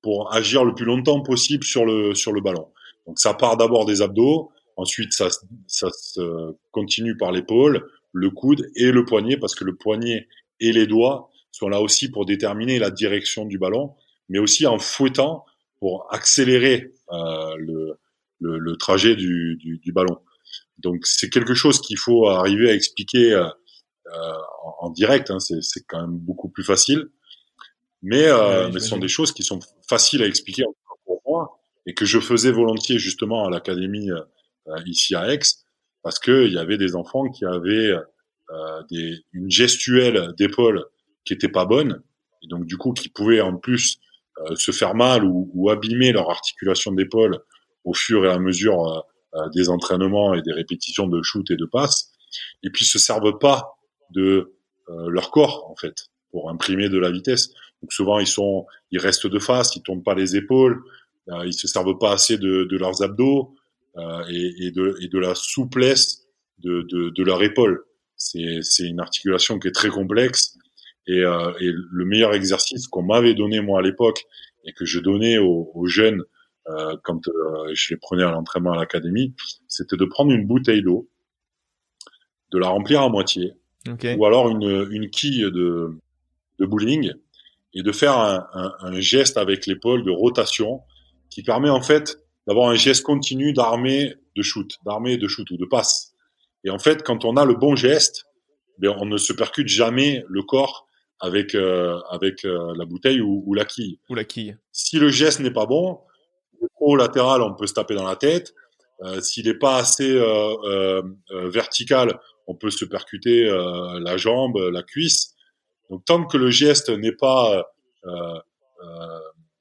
pour agir le plus longtemps possible sur le ballon. Donc ça part d'abord des abdos, ensuite ça se continue par l'épaule, le coude et le poignet, parce que le poignet et les doigts sont là aussi pour déterminer la direction du ballon, mais aussi en fouettant pour accélérer le trajet du ballon. Donc c'est quelque chose qu'il faut arriver à expliquer en direct, hein, c'est quand même beaucoup plus facile, mais ce sont des choses qui sont faciles à expliquer pour moi et que je faisais volontiers justement à l'académie ici à Aix, parce que il y avait des enfants qui avaient une gestuelle d'épaule qui était pas bonne, et donc du coup qui pouvaient en plus se faire mal ou abîmer leur articulation d'épaule au fur et à mesure des entraînements et des répétitions de shoot et de passe, et puis se servent pas de leur corps en fait pour imprimer de la vitesse. Donc souvent ils restent de face, ils tournent pas les épaules, ils se servent pas assez de leurs abdos et de la souplesse de leur épaule. C'est une articulation qui est très complexe et le meilleur exercice qu'on m'avait donné moi à l'époque et que je donnais aux jeunes quand je les prenais à l'entraînement à l'académie, c'était de prendre une bouteille d'eau, de la remplir à moitié, ou alors une quille de bowling, et de faire un geste avec l'épaule de rotation qui permet en fait d'avoir un geste continu d'armée de shoot ou de passe. Et en fait, quand on a le bon geste, ben, on ne se percute jamais le corps avec la bouteille ou la quille. Ou la quille. Si le geste n'est pas bon, trop latéral, on peut se taper dans la tête. S'il n'est pas assez vertical, on peut se percuter la jambe, la cuisse. Donc tant que le geste n'est pas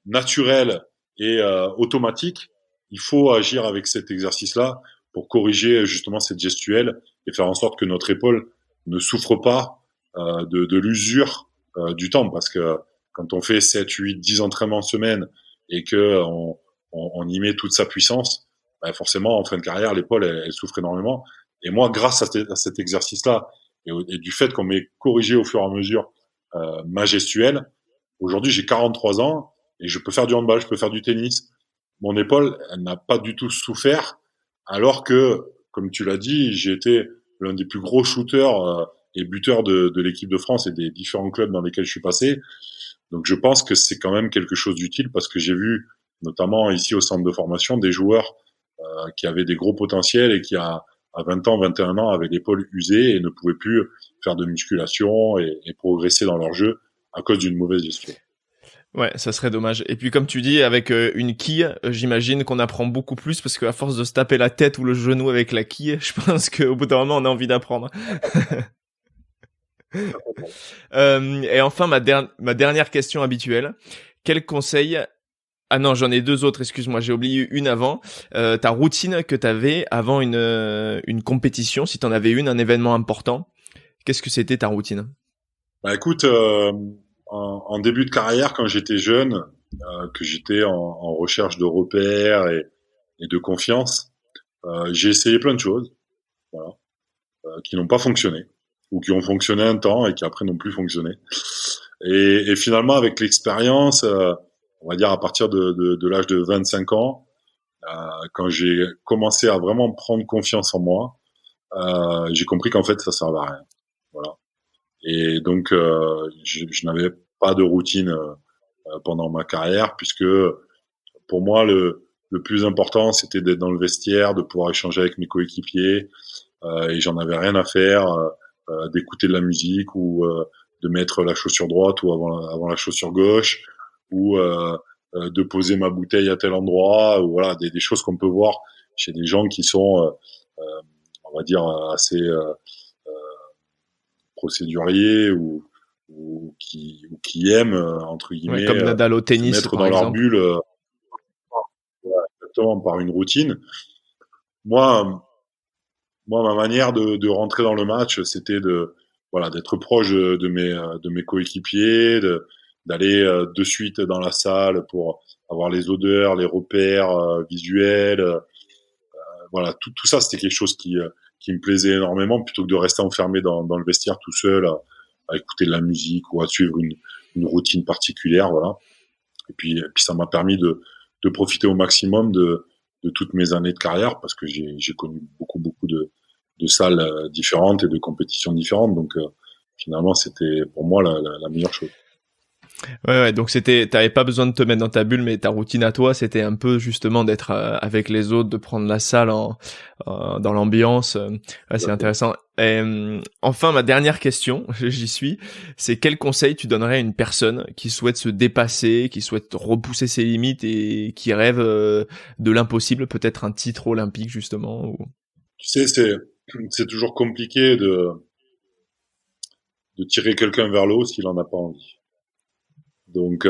naturel et automatique, il faut agir avec cet exercice-là pour corriger justement cette gestuelle et faire en sorte que notre épaule ne souffre pas de l'usure du temps. Parce que quand on fait 7, 8, 10 entraînements en semaine et que on y met toute sa puissance, ben forcément en fin de carrière, l'épaule elle souffre énormément. Et moi, grâce à cet exercice-là et du fait qu'on m'ait corrigé au fur et à mesure ma gestuelle, aujourd'hui j'ai 43 ans et je peux faire du handball, je peux faire du tennis. Mon épaule, elle n'a pas du tout souffert, alors que, comme tu l'as dit, j'ai été l'un des plus gros shooters et buteurs de l'équipe de France et des différents clubs dans lesquels je suis passé. Donc je pense que c'est quand même quelque chose d'utile, parce que j'ai vu, notamment ici au centre de formation, des joueurs qui avaient des gros potentiels et qui à 20 ans, 21 ans avaient l'épaule usée et ne pouvaient plus faire de musculation et progresser dans leur jeu à cause d'une mauvaise gestion. Ouais, ça serait dommage. Et puis comme tu dis, avec une quille, j'imagine qu'on apprend beaucoup plus parce qu'à force de se taper la tête ou le genou avec la quille, je pense qu'au bout d'un moment, on a envie d'apprendre. Et enfin, ma dernière question habituelle. Quel conseil... Ah non, j'en ai deux autres, excuse-moi, j'ai oublié une avant. Ta routine que t'avais avant une compétition, si t'en avais une, un événement important, qu'est-ce que c'était ta routine? Bah écoute, en début de carrière, quand j'étais jeune, que j'étais en recherche de repères et de confiance, j'ai essayé plein de choses, voilà, qui n'ont pas fonctionné ou qui ont fonctionné un temps et qui après n'ont plus fonctionné. Et finalement, avec l'expérience, on va dire à partir de l'âge de 25 ans, quand j'ai commencé à vraiment prendre confiance en moi, j'ai compris qu'en fait, ça servait à rien. Voilà. Et donc, je n'avais pas de routine pendant ma carrière, puisque pour moi, le plus important, c'était d'être dans le vestiaire, de pouvoir échanger avec mes coéquipiers, et j'en avais rien à faire d'écouter de la musique ou de mettre la chaussure droite ou avant la chaussure gauche, ou de poser ma bouteille à tel endroit, ou voilà, des choses qu'on peut voir chez des gens qui sont, on va dire, assez procéduriers ou qui aiment entre Ouais, guillemets comme Nadal au se tennis, mettre par dans leur exemple. bulle exactement par une routine. Moi, ma manière de rentrer dans le match, c'était de voilà d'être proche de mes coéquipiers, d'aller de suite dans la salle pour avoir les odeurs, les repères visuels. Voilà, tout ça, c'était quelque chose qui me plaisait énormément plutôt que de rester enfermé dans le vestiaire tout seul à écouter de la musique ou à suivre une routine particulière. Voilà. Et puis ça m'a permis de profiter au maximum de toutes mes années de carrière parce que j'ai connu beaucoup de salles différentes et de compétitions différentes. Donc finalement, c'était pour moi la meilleure chose. Ouais, donc t'avais pas besoin de te mettre dans ta bulle, mais ta routine à toi, c'était un peu justement d'être avec les autres, de prendre la salle dans l'ambiance. Ouais, c'est Exactement. intéressant. Et, enfin, ma dernière question, j'y suis, c'est quel conseil tu donnerais à une personne qui souhaite se dépasser, qui souhaite repousser ses limites et qui rêve de l'impossible, peut-être un titre olympique justement ou... Tu sais, c'est toujours compliqué de tirer quelqu'un vers le haut s'il en a pas envie. Donc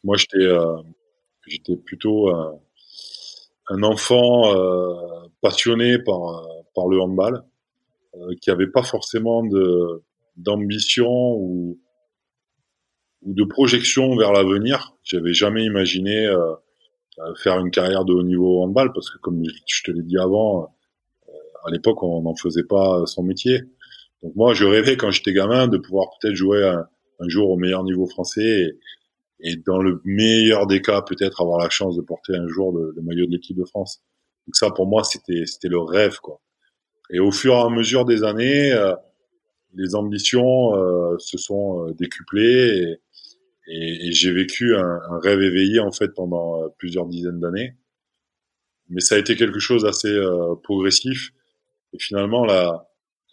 moi, j'étais plutôt un enfant passionné par le handball, qui avait pas forcément d'ambition ou de projection vers l'avenir. J'avais jamais imaginé faire une carrière de haut niveau au handball parce que, comme je te l'ai dit avant, à l'époque, on n'en faisait pas son métier. Donc moi, je rêvais quand j'étais gamin de pouvoir peut-être jouer un jour au meilleur niveau français et dans le meilleur des cas, peut-être avoir la chance de porter un jour le maillot de l'équipe de France. Donc ça, pour moi, c'était le rêve, quoi. Et au fur et à mesure des années, les ambitions se sont décuplées et j'ai vécu un rêve éveillé en fait pendant plusieurs dizaines d'années. Mais ça a été quelque chose d'assez progressif. Et finalement, la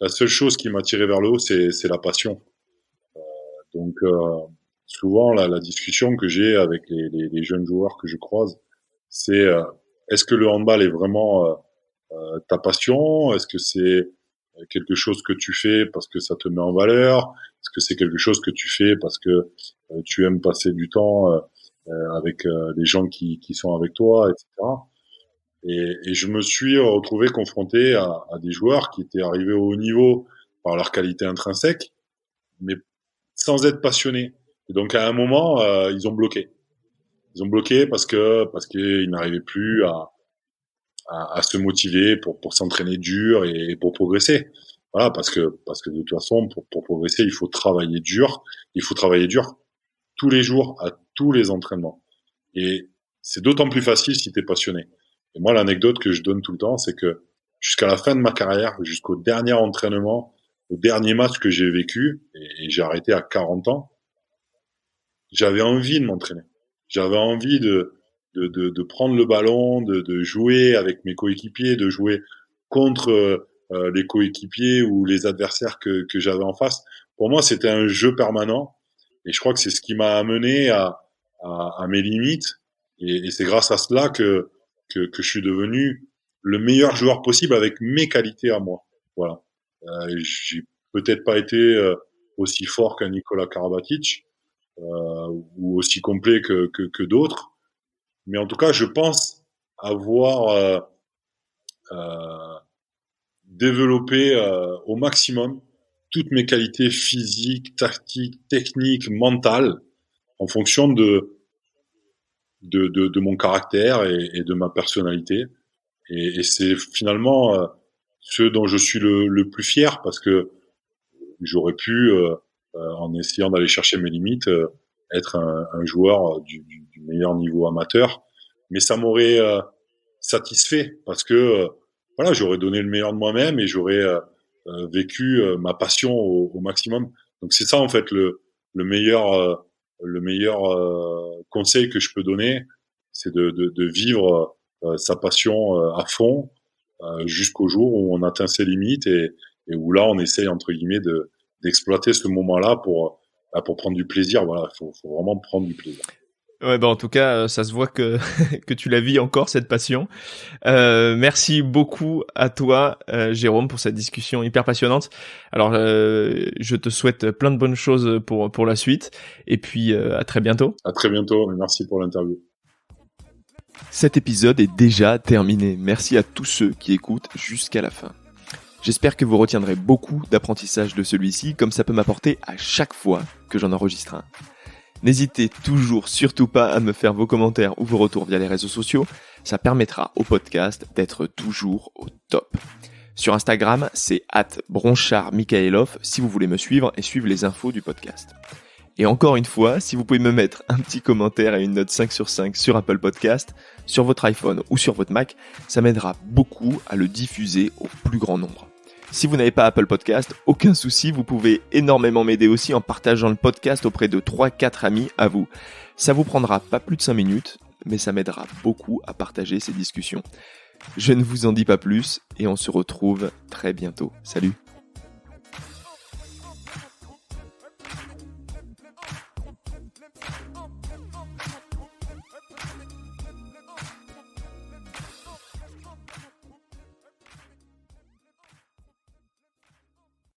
seule chose qui m'a tiré vers le haut, c'est la passion. Donc souvent, la discussion que j'ai avec les jeunes joueurs que je croise, c'est est-ce que le handball est vraiment ta passion? Est-ce que c'est quelque chose que tu fais parce que ça te met en valeur? Est-ce que c'est quelque chose que tu fais parce que tu aimes passer du temps avec les gens qui sont avec toi, etc. Et je me suis retrouvé confronté à des joueurs qui étaient arrivés au haut niveau par leur qualité intrinsèque, mais sans être passionnés. Et donc à un moment, ils ont bloqué. Ils ont bloqué parce qu'ils n'arrivaient plus à se motiver pour s'entraîner dur et pour progresser. Voilà, parce que de toute façon, pour progresser, il faut travailler dur. Il faut travailler dur tous les jours à tous les entraînements. Et c'est d'autant plus facile si tu es passionné. Et moi, l'anecdote que je donne tout le temps, c'est que jusqu'à la fin de ma carrière, jusqu'au dernier entraînement, au dernier match que j'ai vécu, et j'ai arrêté à 40 ans, j'avais envie de m'entraîner. J'avais envie de prendre le ballon, de jouer avec mes coéquipiers, de jouer contre les coéquipiers ou les adversaires que j'avais en face. Pour moi, c'était un jeu permanent Et je crois que c'est ce qui m'a amené à mes limites. Et c'est grâce à cela que je suis devenu le meilleur joueur possible avec mes qualités à moi. Voilà. J'ai peut-être pas été aussi fort qu'un Nikola Karabatic ou aussi complet que d'autres, mais en tout cas, je pense avoir développé au maximum toutes mes qualités physiques, tactiques, techniques, mentales, en fonction de mon caractère et de ma personnalité. Et c'est finalement ce dont je suis le plus fier, parce que j'aurais pu, en essayant d'aller chercher mes limites, être un joueur du meilleur niveau amateur, mais ça m'aurait satisfait, parce que voilà, j'aurais donné le meilleur de moi-même et j'aurais vécu ma passion au maximum. Donc c'est ça en fait le meilleur conseil que je peux donner, c'est de vivre sa passion à fond jusqu'au jour où on atteint ses limites et où là on essaye entre guillemets d'exploiter ce moment-là pour prendre du plaisir. Voilà, faut vraiment prendre du plaisir. Ouais, bah en tout cas, ça se voit que que tu la vis encore, cette passion. Merci beaucoup à toi, Jérôme, pour cette discussion hyper passionnante. Alors, je te souhaite plein de bonnes choses pour la suite, et puis à très bientôt. À très bientôt, et merci pour l'interview. Cet épisode est déjà terminé. Merci à tous ceux qui écoutent jusqu'à la fin. J'espère que vous retiendrez beaucoup d'apprentissage de celui-ci, comme ça peut m'apporter à chaque fois que j'en enregistre un. N'hésitez toujours surtout pas à me faire vos commentaires ou vos retours via les réseaux sociaux, ça permettra au podcast d'être toujours au top. Sur Instagram, c'est @broncharmikhailov si vous voulez me suivre et suivre les infos du podcast. Et encore une fois, si vous pouvez me mettre un petit commentaire et une note 5 sur 5 sur Apple Podcast, sur votre iPhone ou sur votre Mac, ça m'aidera beaucoup à le diffuser au plus grand nombre. Si vous n'avez pas Apple Podcast, aucun souci, vous pouvez énormément m'aider aussi en partageant le podcast auprès de 3-4 amis à vous. Ça vous prendra pas plus de 5 minutes, mais ça m'aidera beaucoup à partager ces discussions. Je ne vous en dis pas plus et on se retrouve très bientôt. Salut!